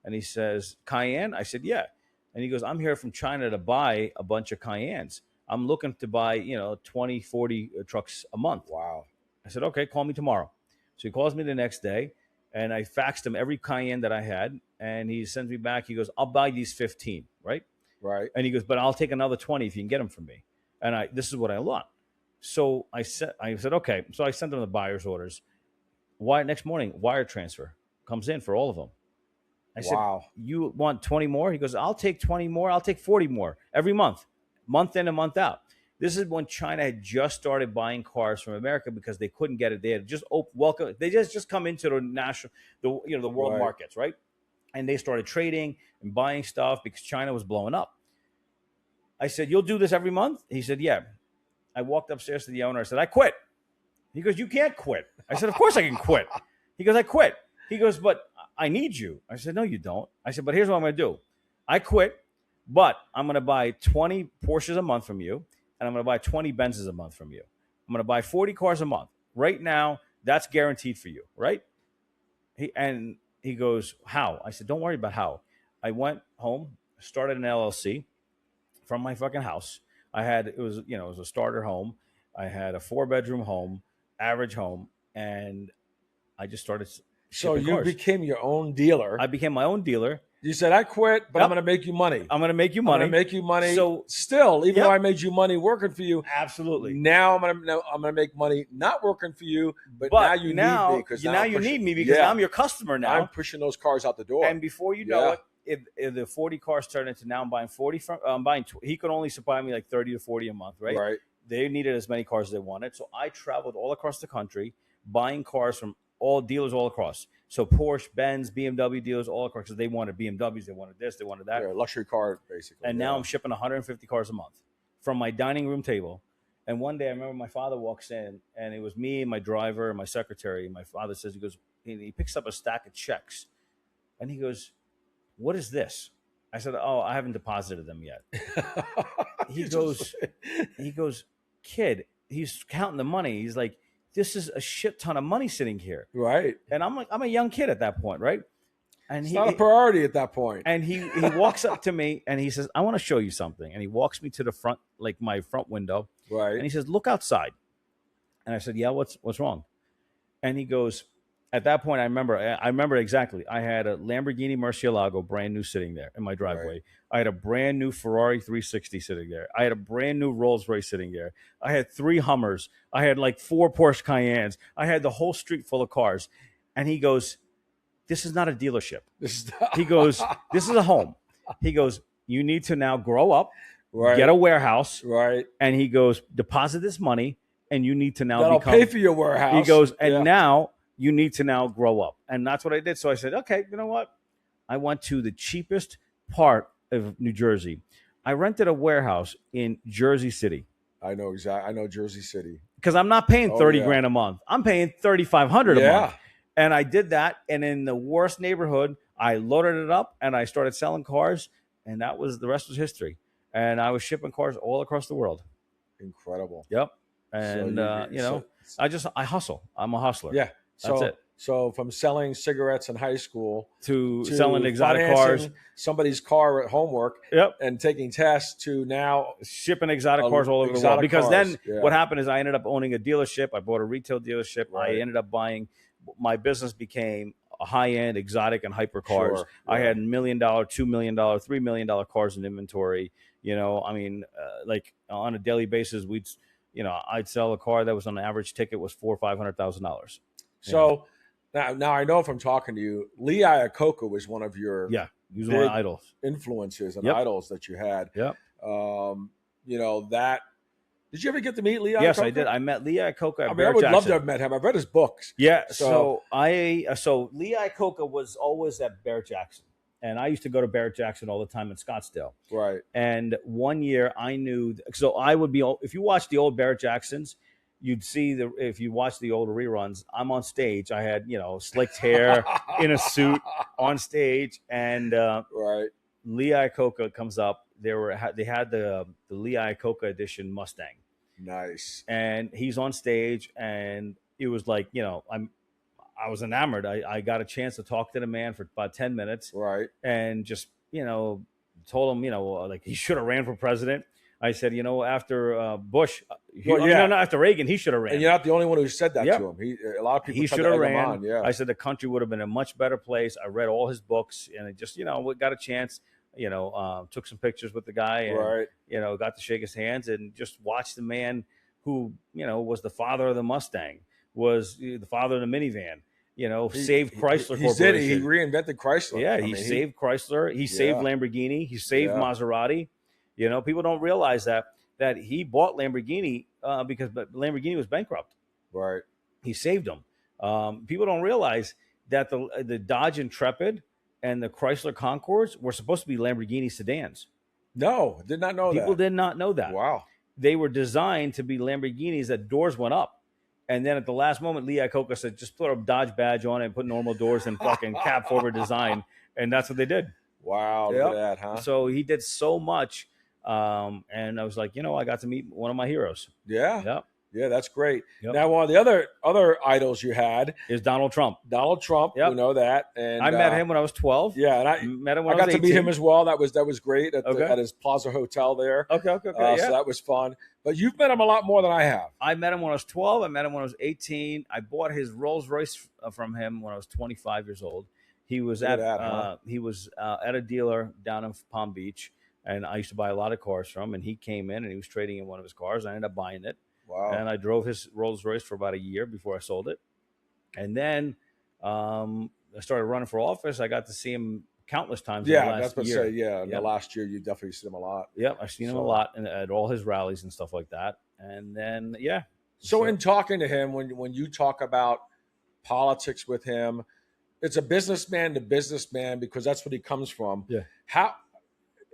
And he says, Cayenne? I said, yeah. And he goes, I'm here from China to buy a bunch of Cayennes. I'm looking to buy, 20, 40 trucks a month. Wow. I said, okay, call me tomorrow. So he calls me the next day, and I faxed him every Cayenne that I had. And he sends me back. He goes, I'll buy these 15, right? Right. And he goes, but I'll take another 20 if you can get them from me. And this is what I want. So I said, okay. So I sent him the buyer's orders. Next morning, wire transfer comes in for all of them. I said, you want 20 more? He goes, I'll take 20 more. I'll take 40 more every month in and month out. This is when China had just started buying cars from America because they couldn't get it. They had just welcome. They just come into the world markets, right? And they started trading and buying stuff because China was blowing up. I said, you'll do this every month? He said, yeah. I walked upstairs to the owner. I said, I quit. He goes, you can't quit. I said, of course I can quit. He goes, I quit. He goes, but I need you. I said, no, you don't. I said, but here's what I'm going to do. I quit, but I'm going to buy 20 Porsches a month from you, and I'm going to buy 20 Benzes a month from you. I'm going to buy 40 cars a month. Right now, That's guaranteed for you, right? He goes, how? I said, don't worry about how. I went home, started an LLC from my fucking house. It was a starter home. I had a 4-bedroom home, average home, and I just started So shipping you cars. became your own dealer. I became my own dealer. You said, I quit, but Yep. I'm going to make you money. I'm going to make you I'm money. going to make you money. So still, even Yep. though I made you money working for you, absolutely. now I'm gonna make money not working for you, but now you need me because now you need me because I'm your customer now. I'm pushing those cars out the door. And before you know it, if the 40 cars turned into now I'm buying 40 from he could only supply me like 30 to 40 a month, right? Right. They needed as many cars as they wanted, so I traveled all across the country buying cars from all dealers all across. So Porsche, Benz, BMW dealers all across, because they wanted BMWs, they wanted this, they wanted that. Yeah, luxury car, basically. And now I'm shipping 150 cars a month from my dining room table. And one day I remember my father walks in, and it was me, my driver, and my secretary. And my father says, he picks up a stack of checks, and he goes, "What is this?" I said, "Oh, I haven't deposited them yet." He goes, "Kid," he's counting the money. He's like, "This is a shit ton of money sitting here." Right. And I'm a young kid at that point, right? And it's not a priority at that point. And he walks up to me and he says, "I want to show you something." And he walks me to the front, like my front window. Right. And he says, "Look outside." And I said, "Yeah, what's wrong?" And he goes, at that point, I remember exactly. I had a Lamborghini Murcielago brand new sitting there in my driveway. Right. I had a brand new Ferrari 360 sitting there. I had a brand new Rolls Royce sitting there. I had 3 Hummers. I had like 4 Porsche Cayennes. I had the whole street full of cars. And he goes, "This is not a dealership." He goes, "This is a home." He goes, "You need to now grow up, right, get a warehouse." Right. And he goes, "Deposit this money, and you need to now That'll pay for your warehouse." He goes, "And now you need to now grow up." And that's what I did. So I said, okay, you know what? I went to the cheapest part of New Jersey. I rented a warehouse in Jersey City. I know exactly. I know Jersey City. Because I'm not paying 30 grand a month. I'm paying 3,500 a month. And I did that. And in the worst neighborhood, I loaded it up and I started selling cars. And the rest was history. And I was shipping cars all across the world. Incredible. Yep. And, I hustle. I'm a hustler. Yeah. That's it. So from selling cigarettes in high school to selling exotic cars, somebody's car at homework, yep, and taking tests, to now shipping exotic cars all over the world. Because then what happened is I ended up owning a dealership. I bought a retail dealership. Right. I ended up buying. My business became a high-end exotic and hyper cars. Sure. I had $1 million, $2 million, $3 million cars in inventory. Like on a daily basis, I'd sell a car that was on an average ticket was $400,000 or $500,000. So now I know from talking to you, Lee Iacocca was one of your he was one of my idols, influences and idols that you had. Yep. That. Did you ever get to meet Lee Iacocca? Yes, I did. I met Lee Iacocca. I would love to have met him. I've read his books. Yeah. So Lee Iacocca was always at Barrett Jackson. And I used to go to Barrett Jackson all the time in Scottsdale. Right. And one year I knew, so I would be, if you watch the old Barrett Jacksons, you'd see if you watch the old reruns, I'm on stage. I had, slicked hair in a suit on stage. And right. Lee Iacocca comes up. They had the Lee Iacocca edition Mustang. Nice. And he's on stage, and it was like, I was enamored. I got a chance to talk to the man for about 10 minutes. Right. And just, told him, like he should have ran for president. I said, after Bush, after Reagan, he should have ran. And you're not the only one who said that to him. A lot of people should have ran. On, yeah. I said the country would have been a much better place. I read all his books, and it just, got a chance, took some pictures with the guy and, right. Got to shake his hands and just watch the man who, was the father of the Mustang, was the father of the minivan. Saved Chrysler Corporation. He reinvented Chrysler. Yeah, he saved Chrysler. He saved Lamborghini. He saved Maserati. People don't realize that he bought Lamborghini because Lamborghini was bankrupt. Right. He saved them. People don't realize that the Dodge Intrepid and the Chrysler Concords were supposed to be Lamborghini sedans. No, did not know that. People did not know that. Wow. They were designed to be Lamborghinis that doors went up. And then at the last moment, Lee Iacocca said, just put a Dodge badge on it and put normal doors and fucking cab forward design. And that's what they did. Wow. Look at that, huh? So he did so much. And I was like, I got to meet one of my heroes. Yeah. Yep. Yeah, that's great. Yep. Now, one of the other idols you had Is Donald Trump. Donald Trump. Yep. We know that, and I met him when I was 12. Yeah, and I met him when I I got was to 18. meet him as well. That was great Okay. at his Plaza Hotel there. Okay. Yeah. So that was fun. But you've met him a lot more than I have. I met him when I was 12. I met him when I was 18. I bought his Rolls Royce from him when I was 25 years old. He was at a dealer down in Palm Beach, and I used to buy a lot of cars from him. And he came in and he was trading in one of his cars. I ended up buying it. Wow. And I drove his Rolls Royce for about a year before I sold it. And then I started running for office. I got to see him countless times. Yeah, in the last that's what I year. say. Yeah, in the last year, you definitely seen him a lot. Yep, I've seen him a lot at all his rallies and stuff like that. And then, yeah. So in talking to him, when you talk about politics with him, it's a businessman to businessman because that's what he comes from. Yeah. How?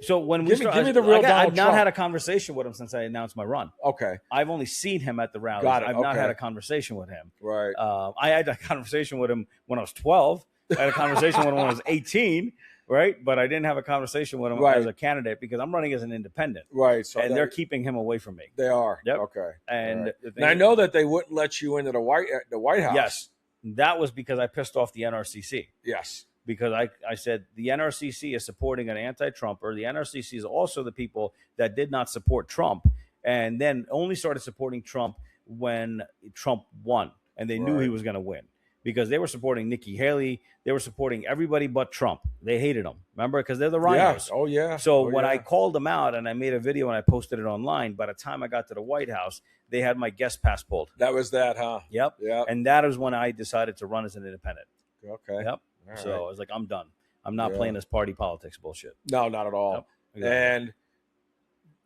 So when give me the real Donald I've not Trump. had a conversation with him since I announced my run. Okay. I've only seen him at the rallies. Got it. I've not Okay. had a conversation with him. Right. I had a conversation with him when I was 12. I had a conversation with him when I was 18. Right. But I didn't have a conversation with him Right. as a candidate because I'm running as an independent. Right. So And they're keeping him away from me. They are. Yep. Okay. And, Right. the thing And I is- know that they wouldn't let you into the White House. Yes. That was because I pissed off the NRCC. Yes. Because I said the NRCC is supporting an anti-Trumper. The NRCC is also the people that did not support Trump and then only started supporting Trump when Trump won. And they knew Right. he was going to win because they were supporting Nikki Haley. They were supporting everybody but Trump. They hated him. Remember? Because they're the rhinos. Yeah. Oh, yeah. So Oh, when yeah. I called them out and I made a video and I posted it online, by the time I got to the White House, they had my guest pass pulled. That was that, huh? Yep. Yeah. And that is when I decided to run as an independent. Okay. Yep. All So right. I was like, I'm done. I'm not Yeah. playing this party politics bullshit. No, not at all. Yep. Exactly. And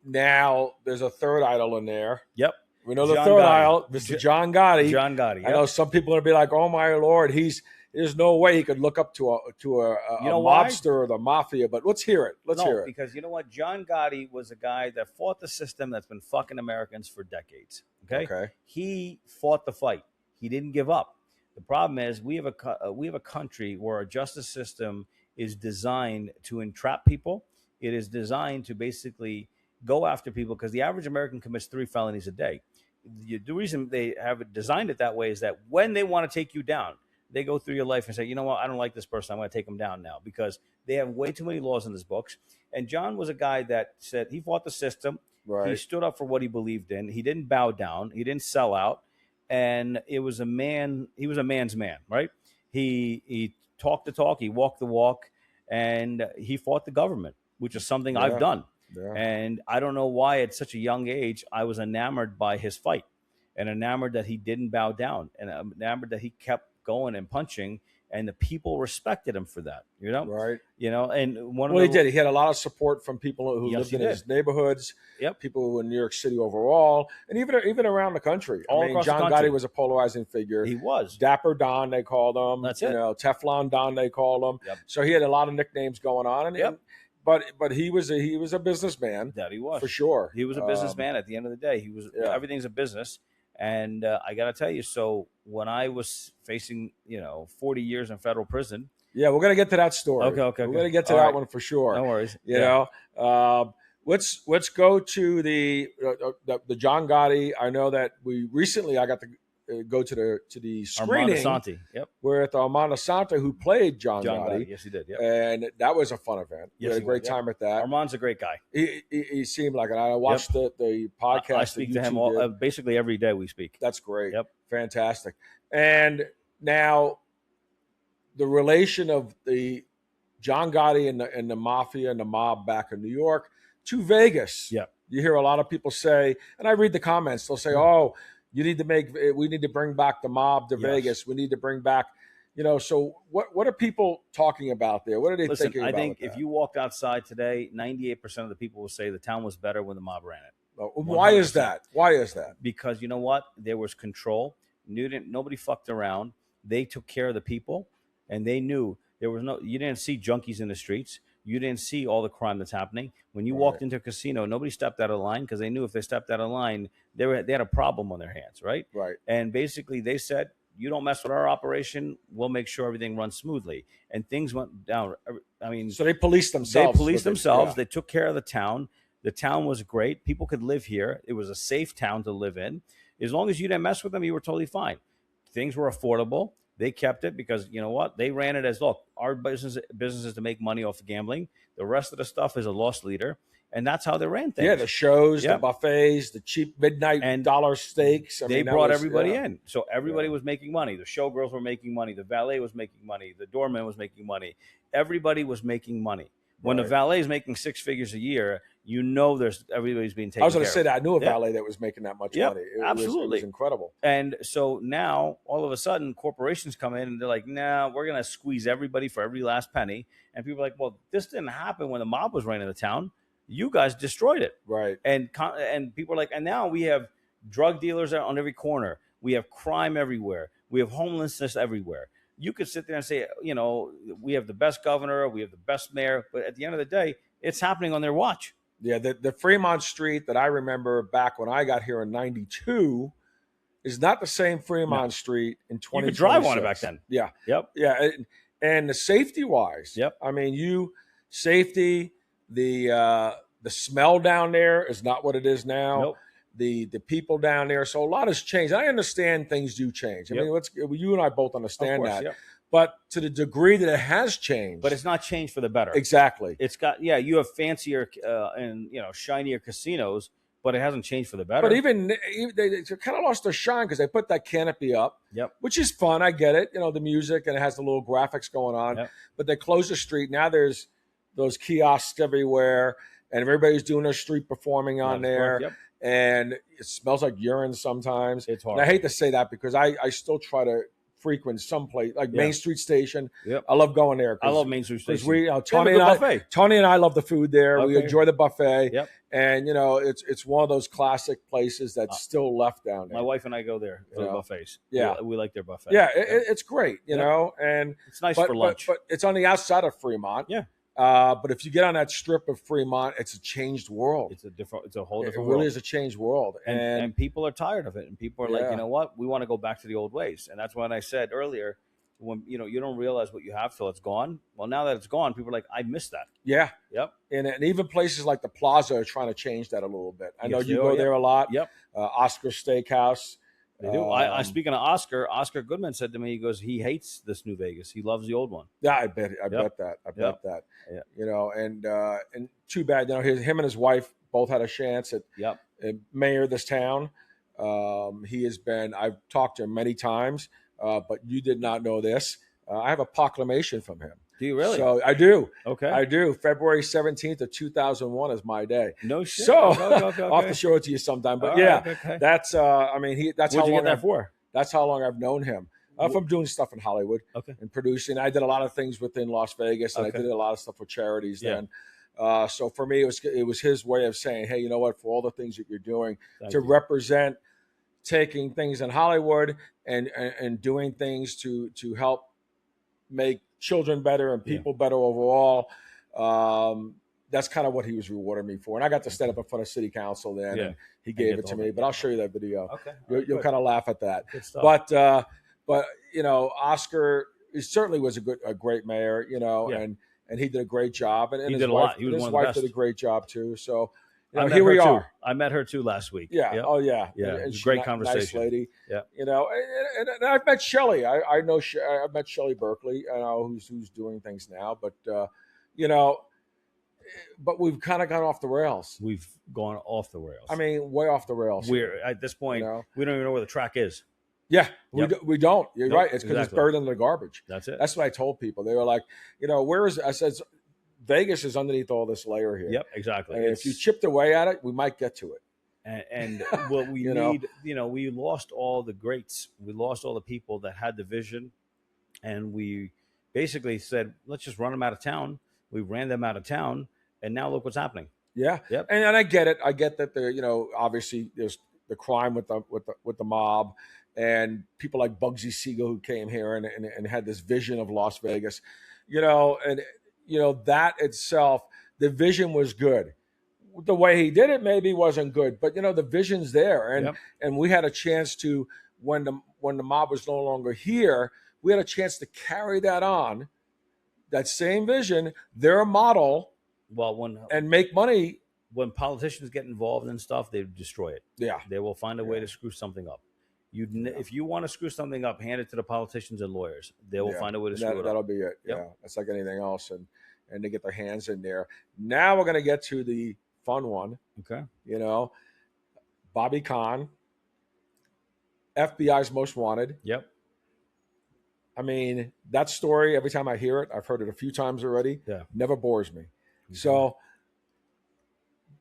now there's a third idol in there. Yep. We know the John third Gotti. idol, Mr. John Gotti. John Gotti. I know some people are gonna be like, "Oh my lord, there's no way he could look up to a You know why? mobster or the mafia." But let's hear it. Let's hear it. Because you know what? John Gotti was a guy that fought the system that's been fucking Americans for decades. Okay. He fought the fight. He didn't give up. The problem is we have a country where our justice system is designed to entrap people. It is designed to basically go after people because the average American commits 3 felonies a day. The reason they have designed it that way is that when they want to take you down, they go through your life and say, you know what, I don't like this person. I'm going to take them down now because they have way too many laws in his books. And John was a guy that said he fought the system. Right. He stood up for what he believed in. He didn't bow down. He didn't sell out. And it was a man. He was a man's man, right? He talked the talk. He walked the walk. And he fought the government, which is something I've done. Yeah. And I don't know why at such a young age I was enamored by his fight and enamored that he didn't bow down and enamored that he kept going and punching and the people respected him for that, you know? Right. You know, and He did. He had a lot of support from people who Yes, lived in he his neighborhoods, Yep. people in New York City overall, and even around the country. All I mean, across the John country. Gotti was a polarizing figure. He was. Dapper Don, they called him. That's You it. know, Teflon Don, they called him. Yep. So he had a lot of nicknames going on. And, Yep. but he was a businessman. That he was. For sure. He was a businessman at the end of the day. He was everything's a business. And I got to tell you, so when I was facing, 40 years in federal prison. Yeah, we're going to get to that story. Okay. We're going to get to All that right. one for sure. No worries. You know, let's go to the John Gotti. I know that I got to go to the screening. Armando Santi. Yep. We're at the Armando Santi who played John John Gotti. Gotti. Yes, he did. Yep. And that was a fun event. We Yes, had a he great was, time at that. Armand's a great guy. He seemed like it. I watched the podcast. I speak to him basically every day we speak. That's great. Yep. Fantastic. And now the relation of the John Gotti and the mafia and the mob back in New York to Vegas. Yep. You hear a lot of people say, and I read the comments, they'll say, "Oh, we need to bring back the mob to Vegas. We need to bring back, so what are people talking about there? What are they thinking about? I think if you walked outside today, 98% of the people will say the town was better when the mob ran it. Why is that? Because you know what? There was control. Nobody fucked around. They took care of the people, and they knew you didn't see junkies in the streets. You didn't see all the crime that's happening. When you walked into a casino, nobody stepped out of line because they knew if they stepped out of line, they had a problem on their hands, right? Right. And basically they said, you don't mess with our operation, we'll make sure everything runs smoothly. And things went down. I mean, so they policed themselves. They took care of the town. The town was great. People could live here. It was a safe town to live in. As long as you didn't mess with them, you were totally fine. Things were affordable. They kept it because you know what? They ran it as, look, our business is to make money off of gambling. The rest of the stuff is a loss leader. And that's how they ran things. Yeah, the shows, Yeah. the buffets, the cheap midnight And dollar steaks. They brought everybody in. So everybody was making money. The showgirls were making money. The valet was making money. The doorman was making money. Everybody was making money. When the valet is making 6 figures a year, you know everybody's being taken care of. I was going to say that. I knew a valet that was making that much money. Absolutely. It was incredible. And so now, all of a sudden, corporations come in and they're like, nah, we're going to squeeze everybody for every last penny. And people are like, well, this didn't happen when the mob was running the town. You guys destroyed it. Right. And people are like, and now we have drug dealers on every corner. We have crime everywhere. We have homelessness everywhere. You could sit there and say, you know, we have the best governor, we have the best mayor, but at the end of the day, it's happening on their watch. Yeah, the Fremont Street that I remember back when I got here in '92 is not the same Fremont Street in 2026. You could drive on it back then. Yeah. Yep. Yeah, and the safety wise. Yep. I mean, safety, the smell down there is not what it is now. Nope. The people down there. So a lot has changed. I understand things do change. I mean, you and I both understand that. Yep. But to the degree that it has changed. But it's not changed for the better. Exactly. It's got, you have fancier and, shinier casinos, but it hasn't changed for the better. But even they kind of lost their shine because they put that canopy up, which is fun. I get it. You know, the music, and it has the little graphics going on. Yep. But they closed the street. Now there's those kiosks everywhere, and everybody's doing their street performing on there. Yep. And it smells like urine sometimes. It's hard. And I hate to say that because I still try to frequent some place like Main Street Station. Yep. I love going there. I love Main Street Station. Because Tony and I love the food there. Okay. We enjoy the buffet. Yep. And it's one of those classic places that's still left down there. My wife and I go there for the buffets. Yeah, we like their buffet. Yeah, it's great. You know, and it's nice for lunch. But it's on the outside of Fremont. Yeah. But if you get on that strip of Fremont, it's a changed world. It's a whole different world. It really is a changed world. And people are tired of it. And people are like, you know what? We want to go back to the old ways. And that's when I said earlier, when you don't realize what you have till it's gone. Well, now that it's gone, people are like, I miss that. Yeah. Yep. And even places like the Plaza are trying to change that a little bit. I know you go there a lot. Yep. Oscar Steakhouse. They do. Speaking of Oscar Goodman said to me, he goes, he hates this new Vegas. He loves the old one. Yeah, I bet that. I bet that. Yeah. You know, and too bad. You know, him and his wife both had a chance at mayor of this town. He has been. I've talked to him many times, but you did not know this. I have a proclamation from him. Do you really? So I do. Okay. I do. February 17th of 2001 is my day. No shit. So okay. I'll have to show it to you sometime. But that's. I mean, that's What'd how you long get that for? That's how long I've known him. From doing stuff in Hollywood and producing. I did a lot of things within Las Vegas, and I did a lot of stuff with charities then. So for me, it was his way of saying, hey, you know what? For all the things that you're doing to represent taking things in Hollywood and doing things to help make children better and people better overall. That's kind of what he was rewarding me for. And I got to stand up in front of city council then, and he gave it to me. But I'll show you that video. Okay. You'll kind of laugh at that. Good stuff. But you know, Oscar certainly was a great mayor. You know, and he did a great job. And he his did a wife, lot. He was his one of wife the best. did a great job too. So you know, met here we her, are. too. I met her too last week. Yeah. Yep. Oh yeah. Yeah. And Great she's conversation. Nice lady. Yeah. You know, and I've met Shelley. I know I've met Shelley Berkeley. I know who's doing things now. But you know, but we've kind of gone off the rails. We've gone off the rails. I mean, way off the rails. We're at this point, we don't even know where the track is. Yeah, we don't. You're right. It's because it's buried under the garbage. That's it. That's what I told people. They were like, you know, where is? I said, Vegas is underneath all this layer here. Yep, exactly. And if you chipped away at it, we might get to it. And what we need, we lost all the greats. We lost all the people that had the vision, and we basically said, let's just run them out of town. We ran them out of town, and now look what's happening. Yeah. Yep. And I get it. I get that there, obviously there's the crime with the mob and people like Bugsy Siegel who came here and had this vision of Las Vegas, that itself, the vision was good. The way he did it maybe wasn't good, but the vision's there. And we had a chance to, when the mob was no longer here, we had a chance to carry that on, that same vision, their model, and make money when politicians get involved in stuff, they destroy it. Yeah. They will find a way to screw something up. If you want to screw something up, hand it to the politicians and lawyers. They will find a way to screw it up. That'll be it. Yep. Yeah. It's like anything else. And they get their hands in there. Now we're going to get to the fun one. Okay. You know, Bobby Kahn, FBI's most wanted. Yep. I mean, that story, every time I hear it, I've heard it a few times already, never bores me. Okay. So,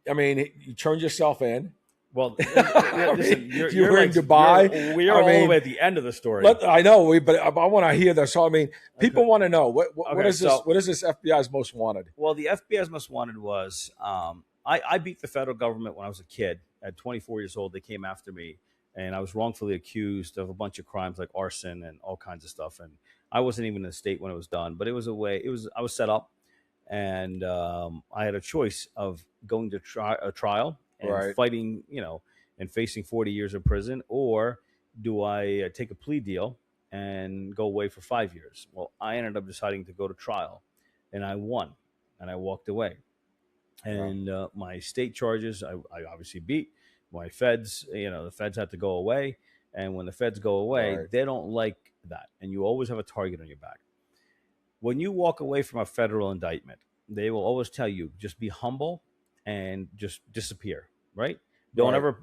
I mean, you turned yourself in. Well, listen, you're in Dubai. We're all the way at the end of the story. I know, but I want to hear this. So, I mean, people want to know, what is this? What is this FBI's most wanted? Well, the FBI's most wanted was, I beat the federal government when I was a kid. At 24 years old, they came after me. And I was wrongfully accused of a bunch of crimes like arson and all kinds of stuff. And I wasn't even in the state when it was done, but I was set up, and I had a choice of going to a trial and fighting, and facing 40 years of prison, or do I take a plea deal and go away for 5 years? Well, I ended up deciding to go to trial, and I won, and I walked away. And my state charges, I obviously beat. My feds, the feds had to go away. And when the feds go away, they don't like that. And you always have a target on your back. When you walk away from a federal indictment, they will always tell you, just be humble and just disappear, right? Don't ever,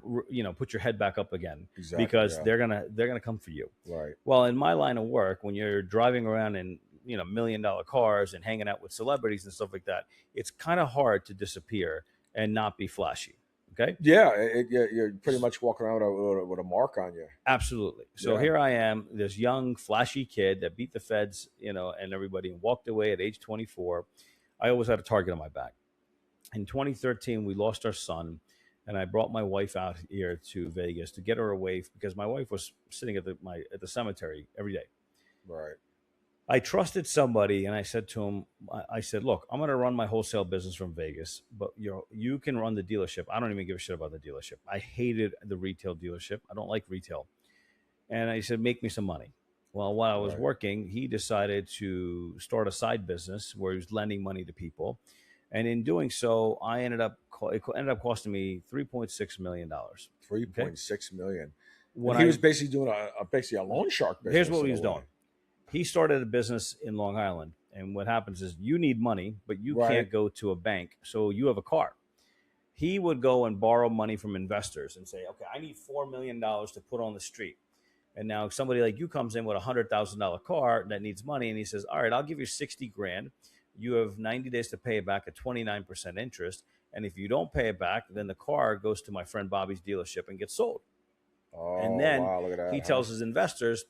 put your head back up again, because they're gonna come for you. Right. Well, in my line of work, when you're driving around in $1 million cars and hanging out with celebrities and stuff like that, it's kind of hard to disappear and not be flashy. Okay. Yeah, you're pretty much walking around with a mark on you. Absolutely. So here I am, this young, flashy kid that beat the feds, and everybody, and walked away at age 24. I always had a target on my back. In 2013, we lost our son, and I brought my wife out here to Vegas to get her away, because my wife was sitting at the cemetery every day. Right. I trusted somebody, and I said to him, look, I'm going to run my wholesale business from Vegas, but you can run the dealership. I don't even give a shit about the dealership. I hated the retail dealership. I don't like retail. And I said, make me some money. Well, while I was working, he decided to start a side business where he was lending money to people. And in doing so, it ended up costing me $3.6 million. $3.6 million. He was basically doing a loan shark business. Here's what he was doing. He started a business in Long Island, and what happens is you need money, but you can't go to a bank, so you have a car. He would go and borrow money from investors and say, okay, I need $4 million to put on the street. And now somebody like you comes in with a $100,000 car that needs money, and he says, all right, I'll give you 60 grand. You have 90 days to pay it back at 29% interest. And if you don't pay it back, then the car goes to my friend Bobby's dealership and gets sold. And then look at that, he tells his investors,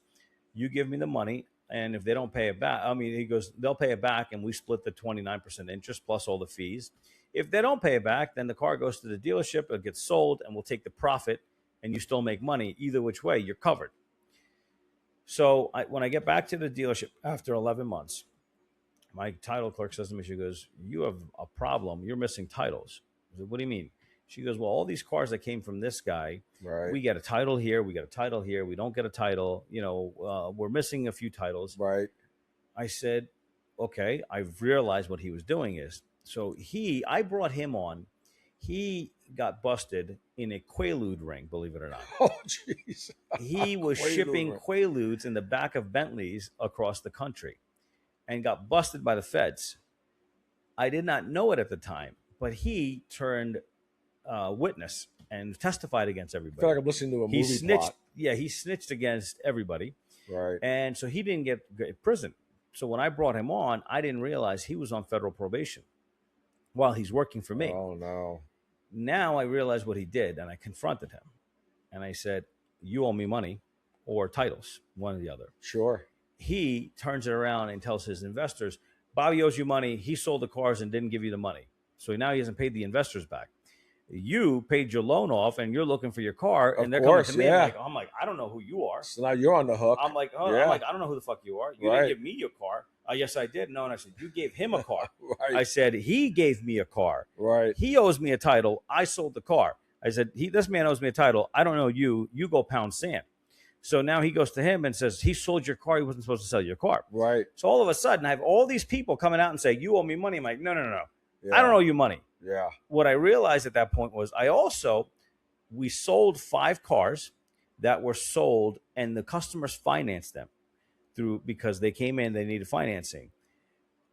you give me the money. And if they don't pay it back, he goes, they'll pay it back, and we split the 29% interest plus all the fees. If they don't pay it back, then the car goes to the dealership, it gets sold, and we'll take the profit, and you still make money. Either which way, you're covered. So when I get back to the dealership after 11 months, my title clerk says to me, she goes, you have a problem. You're missing titles. I said, what do you mean? She goes, well, all these cars that came from this guy, we get a title here, we get a title here, we don't get a title, we're missing a few titles. Right. I said, okay, I've realized what he was doing is. So I brought him on. He got busted in a Quaalude ring, believe it or not. Oh, jeez. He was shipping Quaaludes in the back of Bentleys across the country and got busted by the feds. I did not know it at the time, but he turned witness and testified against everybody. I feel like I'm listening to a movie plot. Yeah, he snitched against everybody. Right. And so he didn't get prison. So when I brought him on, I didn't realize he was on federal probation while he's working for me. Oh, no. Now I realized what he did, and I confronted him. And I said, you owe me money or titles, one or the other. Sure. He turns it around and tells his investors, Bobby owes you money. He sold the cars and didn't give you the money. So now he hasn't paid the investors back. You paid your loan off, and you're looking for your car, and they're coming to me. I'm like, I don't know who you are. So now you're on the hook. I'm like, I don't know who the fuck you are. You didn't give me your car. Yes, I did. No, and I said, you gave him a car. I said, he gave me a car. Right. He owes me a title. I sold the car. I said, this man owes me a title. I don't know you. You go pound sand. So now he goes to him and says, he sold your car. He wasn't supposed to sell your car. Right. So all of a sudden, I have all these people coming out and say, you owe me money. I'm like, no. Yeah. I don't owe you money. Yeah. What I realized at that point was we sold 5 cars that were sold, and the customers financed them because they came in, they needed financing.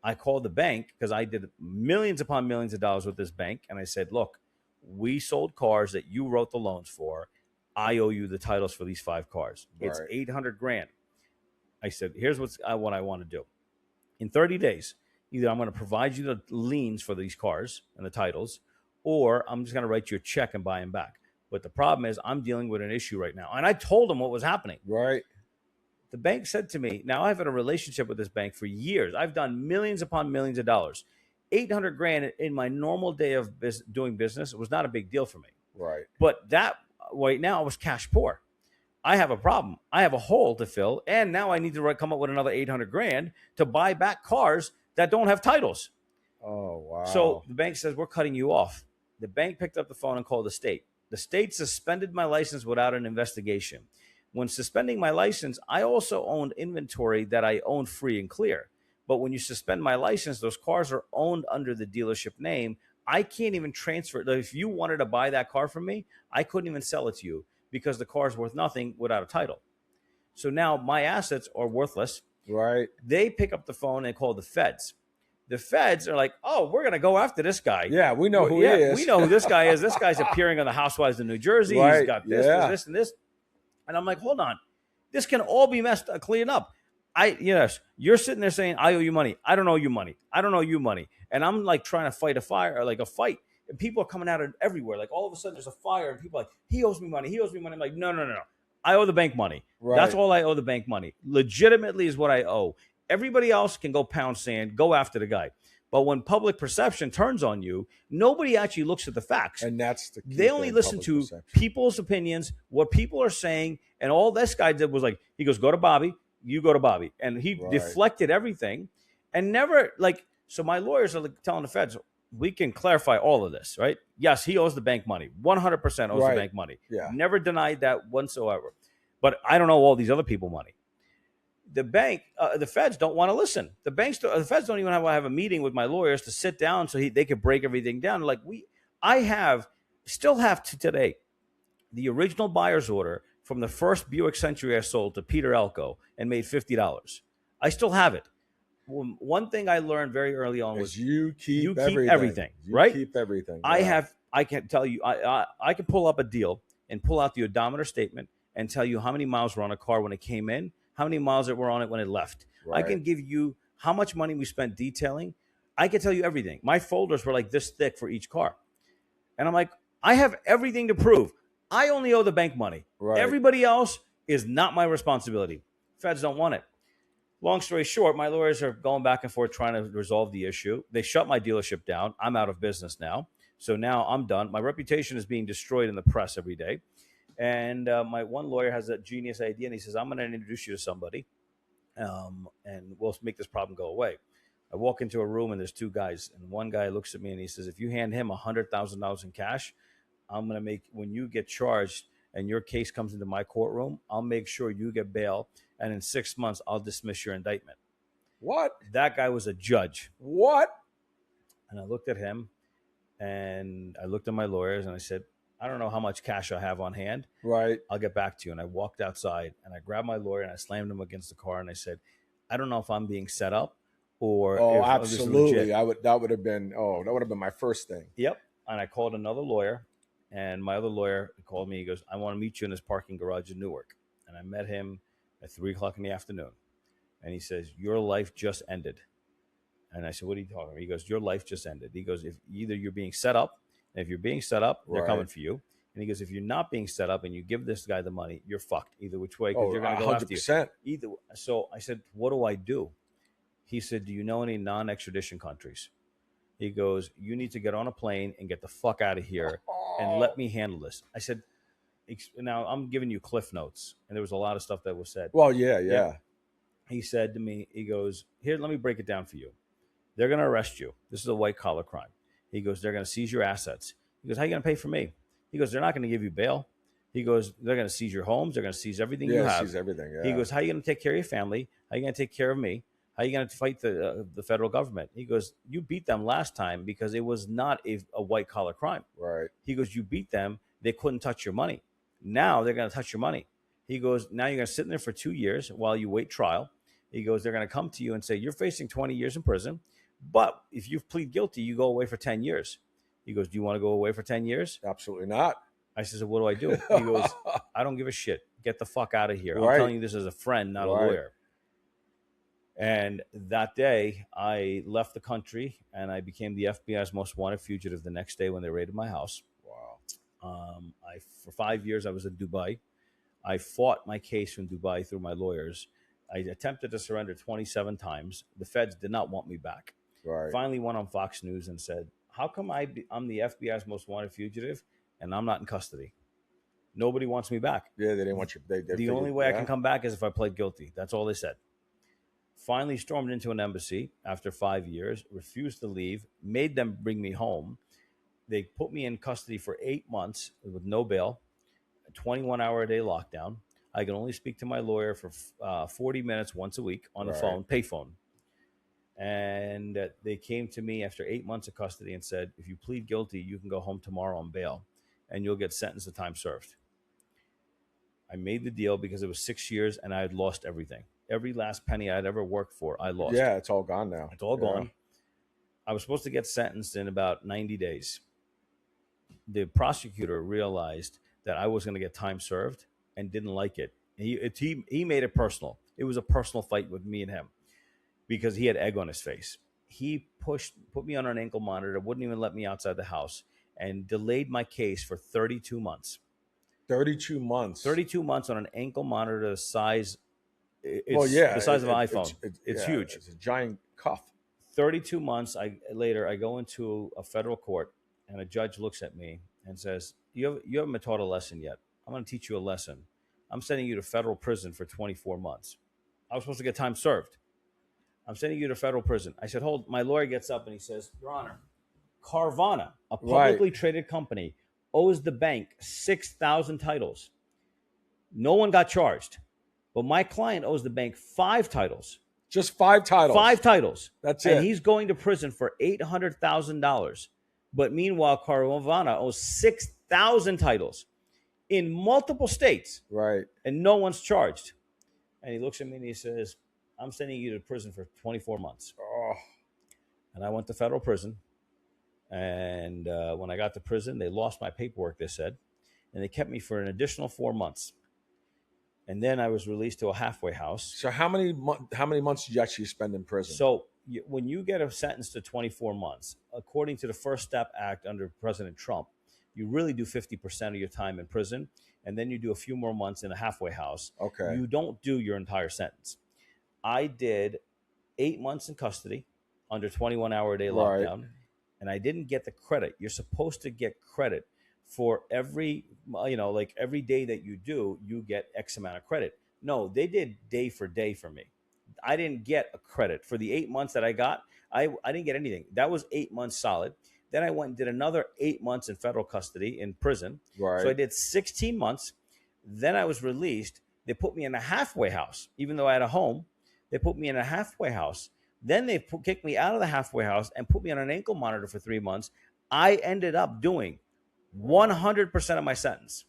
I called the bank because I did millions upon millions of dollars with this bank. And I said, look, we sold cars that you wrote the loans for. I owe you the titles for these 5 cars. It's Right. 800 grand. I said, here's what I want to do. In 30 days, either I'm going to provide you the liens for these cars and the titles, or I'm just going to write you a check and buy them back. But the problem is I'm dealing with an issue right now. And I told them what was happening. Right. The bank said to me, now I've had a relationship with this bank for years. I've done millions upon millions of dollars. 800 grand in my normal day of doing business was not a big deal for me. Right. But that right now I was cash poor. I have a problem. I have a hole to fill. And now I need to come up with another 800 grand to buy back cars that don't have titles. Oh, wow. So the bank says, we're cutting you off. The bank picked up the phone and called the state. The state suspended my license without an investigation. When suspending my license, I also owned inventory that I owned free and clear. But when you suspend my license, those cars are owned under the dealership name. I can't even transfer it. If you wanted to buy that car from me, I couldn't even sell it to you because the car is worth nothing without a title. So now my assets are worthless. Right. They pick up the phone and call the feds. The feds are like, oh, we're going to go after this guy. Yeah, we know who he is. We know who this guy is. This guy's appearing on the Housewives of New Jersey. Right. He's got this, this, and this. And I'm like, hold on. This can all be cleaned up. Yes, you're sitting there saying, I owe you money. I don't owe you money. I don't owe you money. And I'm like trying to fight a fight. And people are coming out of everywhere. Like all of a sudden there's a fire and people are like, he owes me money. He owes me money. I'm like, no. I owe the bank money. Right. That's all I owe the bank money. Legitimately is what I owe. Everybody else can go pound sand, go after the guy. But when public perception turns on you, nobody actually looks at the facts. And that's the key. They only listen to people's opinions, what people are saying. And all this guy did was like, he goes, go to Bobby, you go to Bobby. And he deflected everything and never so my lawyers are telling the feds, we can clarify all of this, right? Yes, he owes the bank money. 100% owes the bank money. Yeah. Never denied that whatsoever. But I don't owe all these other people money. The bank, the feds don't want to listen. The feds don't even have a meeting with my lawyers to sit down so they could break everything down. Like still have to today, the original buyer's order from the first Buick Century I sold to Peter Elko and made $50. I still have it. One thing I learned very early on was you keep everything, you right? Keep everything. Yeah. I can tell you, I can pull up a deal and pull out the odometer statement and tell you how many miles were on a car when it came in, how many miles that were on it when it left. Right. I can give you how much money we spent detailing. I can tell you everything. My folders were like this thick for each car. And I'm like, I have everything to prove. I only owe the bank money. Right. Everybody else is not my responsibility. Feds don't want it. Long story short, my lawyers are going back and forth trying to resolve the issue. They shut my dealership down. I'm out of business now. So now I'm done. My reputation is being destroyed in the press every day. And my one lawyer has a genius idea, and he says, I'm going to introduce you to somebody, and we'll make this problem go away. I walk into a room, and there's 2 guys. And one guy looks at me, and he says, if you hand him $100,000 in cash, I'm going to make, when you get charged and your case comes into my courtroom, I'll make sure you get bail. And in 6 months, I'll dismiss your indictment. What? That guy was a judge. What? And I looked at him, and I looked at my lawyers, and I said, I don't know how much cash I have on hand. Right. I'll get back to you. And I walked outside, and I grabbed my lawyer, and I slammed him against the car, and I said, I don't know if I'm being set up or if absolutely. That would have been my first thing. Yep. And I called another lawyer, and my other lawyer called me. He goes, I want to meet you in this parking garage in Newark. And I met him at 3:00 in the afternoon. And he says, your life just ended. And I said, what are you talking about? He goes, your life just ended. He goes, if either you're being set up, and if you're being set up, they're coming for you. And he goes, if you're not being set up and you give this guy the money, you're fucked either which way, because you're going to go 100%. After you. So I said, what do I do? He said, do you know any non-extradition countries? He goes, you need to get on a plane and get the fuck out of here and let me handle this. I said, now I'm giving you cliff notes. And there was a lot of stuff that was said. Well, yeah. He said to me, he goes, here, let me break it down for you. They're going to arrest you. This is a white collar crime. He goes, they're going to seize your assets. He goes, how are you going to pay for me? He goes, they're not going to give you bail. He goes, they're going to seize your homes. They're going to seize everything you have. Seize everything, yeah. He goes, how are you going to take care of your family? How are you going to take care of me? How are you going to fight the federal government? He goes, you beat them last time because it was not a white collar crime. Right. He goes, you beat them. They couldn't touch your money. Now they're going to touch your money. He goes, now you're going to sit in there for 2 years while you wait trial. He goes, they're going to come to you and say, you're facing 20 years in prison. But if you plead guilty, you go away for 10 years. He goes, do you want to go away for 10 years? Absolutely not. I said, so what do I do? He goes, I don't give a shit. Get the fuck out of here. Right. I'm telling you this as a friend, not a Right. lawyer. And that day, I left the country and I became the FBI's most wanted fugitive the next day when they raided my house. Wow. For 5 years, I was in Dubai. I fought my case from Dubai through my lawyers. I attempted to surrender 27 times. The feds did not want me back. Right. Finally went on Fox News and said, how come I'm the FBI's most wanted fugitive and I'm not in custody? Nobody wants me back. Yeah, they didn't want you. The only way I can come back is if I pled guilty. That's all they said. Finally stormed into an embassy after 5 years, refused to leave, made them bring me home. They put me in custody for 8 months with no bail, a 21-hour-a-day lockdown. I could only speak to my lawyer for 40 minutes once a week on the phone, payphone. And they came to me after 8 months of custody and said, if you plead guilty, you can go home tomorrow on bail and you'll get sentenced to time served. I made the deal because it was 6 years and I had lost everything. Every last penny I'd ever worked for, I lost. Yeah, it's all gone now. It's all gone. I was supposed to get sentenced in about 90 days. The prosecutor realized that I was going to get time served and didn't like it. He made it personal. It was a personal fight with me and him because he had egg on his face. He put me on an ankle monitor, wouldn't even let me outside the house, and delayed my case for 32 months. 32 months. 32 months on an ankle monitor the size. The size of an iPhone. It's huge. It's a giant cuff. 32 months later, I go into a federal court, and a judge looks at me and says, you haven't been taught a lesson yet. I'm going to teach you a lesson. I'm sending you to federal prison for 24 months. I was supposed to get time served. I'm sending you to federal prison. I said, hold. My lawyer gets up and he says, Your Honor, Carvana, a publicly traded company, owes the bank 6,000 titles. No one got charged. But my client owes the bank 5 titles. Just 5 titles. 5 titles. That's it. And he's going to prison for $800,000. But meanwhile, Carvana owes 6,000 titles in multiple states. Right. And no one's charged. And he looks at me and he says, I'm sending you to prison for 24 months. Oh. And I went to federal prison. And when I got to prison, they lost my paperwork, they said. And they kept me for an additional 4 months. And then I was released to a halfway house. So how many months did you actually spend in prison? So when you get a sentence to 24 months, according to the First Step Act under President Trump, you really do 50% of your time in prison, and then you do a few more months in a halfway house. Okay. You don't do your entire sentence. I did 8 months in custody under 21-hour-a-day lockdown, and I didn't get the credit. You're supposed to get credit for every day that you do, you get X amount of credit. No, they did day for day for me. I didn't get a credit for the 8 months that I got. I didn't get anything. That was 8 months solid. Then I went and did another 8 months in federal custody in prison. Right. So I did 16 months. Then I was released. They put me in a halfway house. Even though I had a home, they put me in a halfway house. Then they kicked me out of the halfway house and put me on an ankle monitor for 3 months. I ended up doing 100% of my sentence.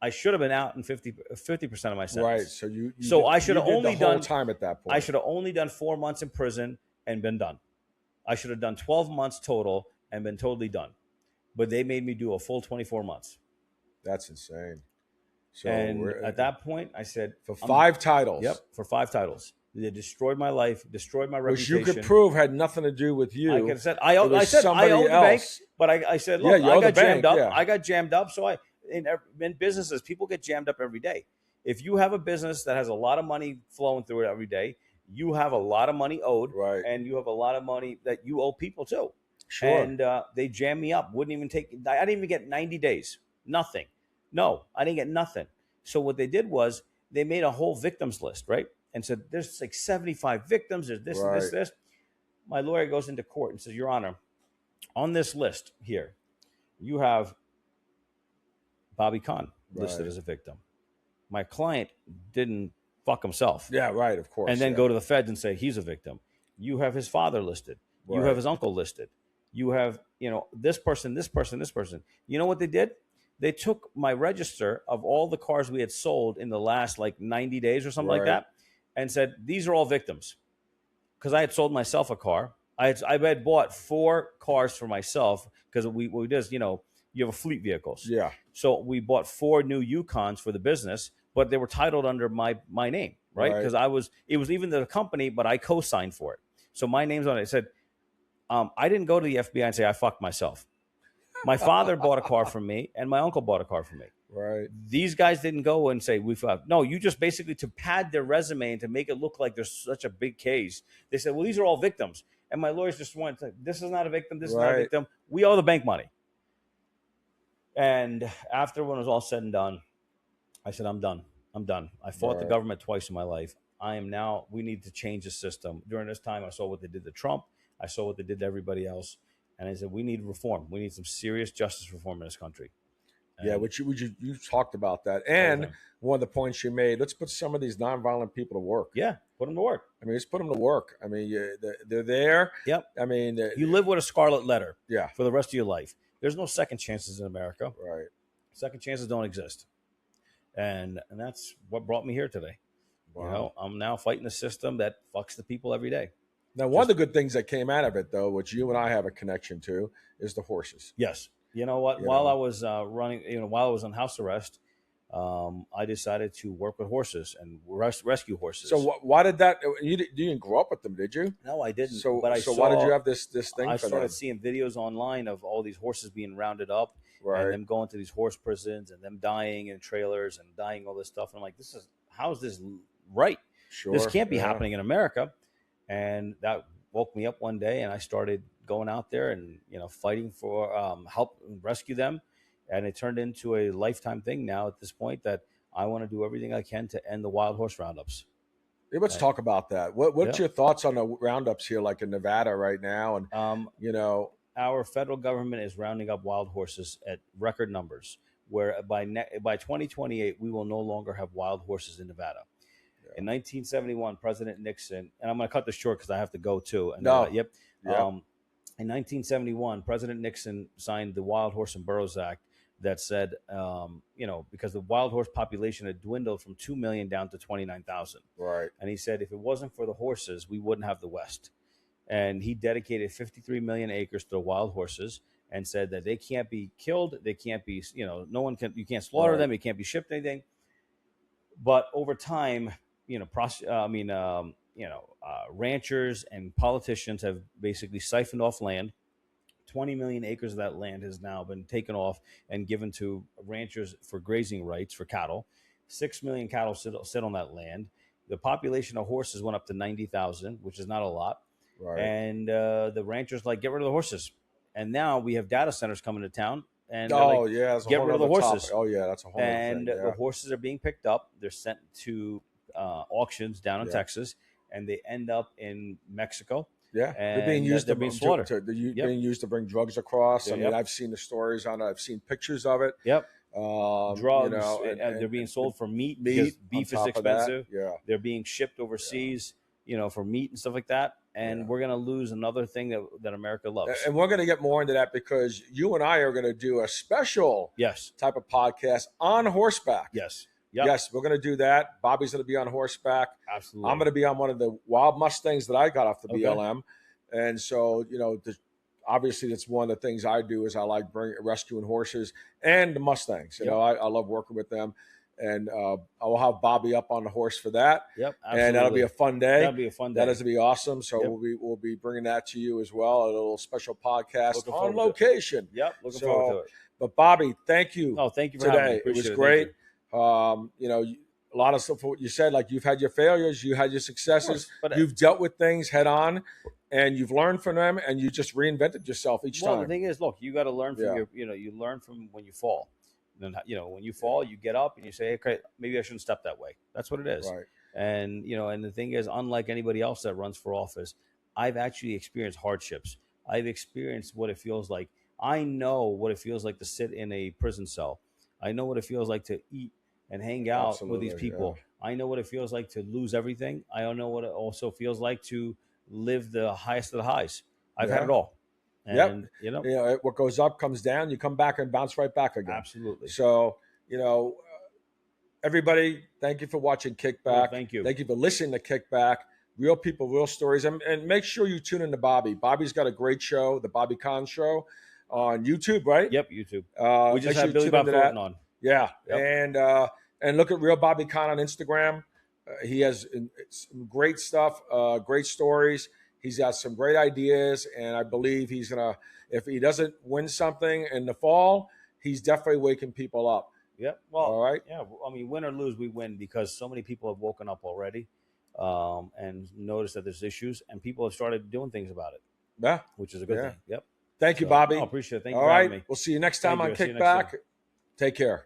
I should have been out in 50% of my sentence. Right. So I should have only done time at that point. I should have only done 4 months in prison and been done. I should have done 12 months total and been totally done. But they made me do a full 24 months. That's insane. So and at that point, I said, for 5 titles. Yep, for 5 titles. They destroyed my life, destroyed my reputation. Which you could prove had nothing to do with you. I could have said I owe the bank, but I said, look, I got jammed up. I got jammed up. So in businesses, people get jammed up every day. If you have a business that has a lot of money flowing through it every day, you have a lot of money owed, right? And you have a lot of money that you owe people too. Sure. And they jammed me up. Wouldn't even take. I didn't even get 90 days. Nothing. No, I didn't get nothing. So what they did was they made a whole victims list, right? And said, there's like 75 victims. There's this, right. this. My lawyer goes into court and says, Your Honor, on this list here, you have Bobby Khan listed as a victim. My client didn't fuck himself. Yeah, right, of course. And then yeah. go to the feds and say he's a victim. You have his father listed. You Right. have his uncle listed. You have, this person, this person, this person. You know what they did? They took my register of all the cars we had sold in the last like 90 days or something like Right. that and said, these are all victims. Because I had sold myself a car. I had bought 4 cars for myself because what we did is, you have a fleet vehicles. Yeah. So we bought 4 new Yukons for the business, but they were titled under my name, right? Because it was even the company, but I co-signed for it. So my name's on it. It said, I didn't go to the FBI and say I fucked myself. My father bought a car from me, and my uncle bought a car from me. Right. These guys didn't go and say we fucked. No, you just basically to pad their resume and to make it look like there's such a big case. They said, well, these are all victims, and my lawyers just went, this is not a victim. This is not a victim. We owe the bank money. And after when it was all said and done, I said, I'm done. I fought the government twice in my life. We need to change the system. During this time, I saw what they did to Trump. I saw what they did to everybody else. And I said, we need reform. We need some serious justice reform in this country. And which you talked about that. And one of the points you made, let's put some of these nonviolent people to work. Yeah, put them to work. I mean, let's put them to work. I mean, they're there. Yep. I mean, you live with a scarlet letter for the rest of your life. There's no second chances in America. Right. Second chances don't exist. And that's what brought me here today. Wow. I'm now fighting a system that fucks the people every day. Now, one of the good things that came out of it, though, which you and I have a connection to, is the horses. Yes. You know what? While I was while I was on house arrest, I decided to work with horses and rescue horses. So why did that? You didn't grow up with them, did you? No, I didn't. So, but why did you have this thing? I for started them? seeing videos online of all these horses being rounded up and them going to these horse prisons and them dying in trailers and dying all this stuff. And I'm like, how is this right? Sure. This can't be happening in America. And that woke me up one day, and I started going out there and fighting for help rescue them. And it turned into a lifetime thing now at this point that I want to do everything I can to end the wild horse roundups. Yeah, let's talk about that. What's your thoughts on the roundups here, like in Nevada right now? And our federal government is rounding up wild horses at record numbers. Where by 2028 we will no longer have wild horses in Nevada. In 1971, President Nixon, and I'm going to cut this short because I have to go too. And, in 1971, President Nixon signed the Wild Horse and Burros Act that said, because the wild horse population had dwindled from 2 million down to 29,000. Right. And he said, if it wasn't for the horses, we wouldn't have the West. And he dedicated 53 million acres to the wild horses and said that they can't be killed. They can't be, you can't slaughter them. You can't be shipped anything. But over time, ranchers and politicians have basically siphoned off land. 20 million acres of that land has now been taken off and given to ranchers for grazing rights for cattle. 6 million cattle sit on that land. The population of horses went up to 90,000, which is not a lot. Right. And the ranchers get rid of the horses. And now we have data centers coming to town. And get rid of the horses. Topic. Oh yeah, that's a whole and thing. Yeah. The horses are being picked up. They're sent to auctions down in Texas, and they end up in Mexico. Yeah, and they're being used being slaughtered. Being used to bring drugs across. I mean, I've seen the stories on it. I've seen pictures of it. Yep. Drugs. And they're being sold for meat because beef is expensive. Yeah. They're being shipped overseas, for meat and stuff like that. And we're going to lose another thing that America loves. And we're going to get more into that because you and I are going to do a special type of podcast on horseback. Yes. Yep. Yes, we're going to do that. Bobby's going to be on horseback. Absolutely. I'm going to be on one of the wild Mustangs that I got off the BLM. And so, obviously that's one of the things I do is I like rescuing horses and the Mustangs. I love working with them. And I will have Bobby up on the horse for that. Yep, absolutely. And that'll be a fun day. That'll be a fun day. That is to be awesome. So we'll be bringing that to you as well, a little special podcast on location. Looking forward to it. But Bobby, thank you. Oh, thank you for having me. It was great. A lot of stuff what you said, like you've had your failures, you had your successes, but you've dealt with things head on, and you've learned from them, and you just reinvented yourself each time. The thing is, look, you got to learn from you learn from when you fall. And when you fall, you get up and you say, okay, maybe I shouldn't step that way. That's what it is. Right. And and the thing is, unlike anybody else that runs for office, I've actually experienced hardships. I've experienced what it feels like. I know what it feels like to sit in a prison cell. I know what it feels like to eat and hang out with these people. I know what it feels like to lose everything. I don't know what it also feels like to live the highest of the highs. I've had Yeah. it all. Yep. And, you know, What goes up comes down. You come back and bounce right back again. absolutely. So, everybody, thank you for watching Kickback. Well, thank you. Thank you for listening to Kickback. Real people, real stories. And make sure you tune in to Bobby. Bobby's got a great show, the Bobby Kahn Show on YouTube, right? Yep, YouTube. We Make just sure had you Billy tune Bob into that. Thornton on. Yeah. Yep. And look at Real Bobby Kahn on Instagram. He has some great stuff, great stories. He's got some great ideas, and I believe he's gonna. If he doesn't win something in the fall, he's definitely waking people up. Yep. Well, all right. Yeah. I mean, win or lose, we win because so many people have woken up already, and noticed that there's issues, and people have started doing things about it. Yeah, which is a good thing. Yep. Thank you, Bobby. No, appreciate it. Thank you all for right. having me. We'll see you next time Thank on you. See you next Kickback. time. Take care.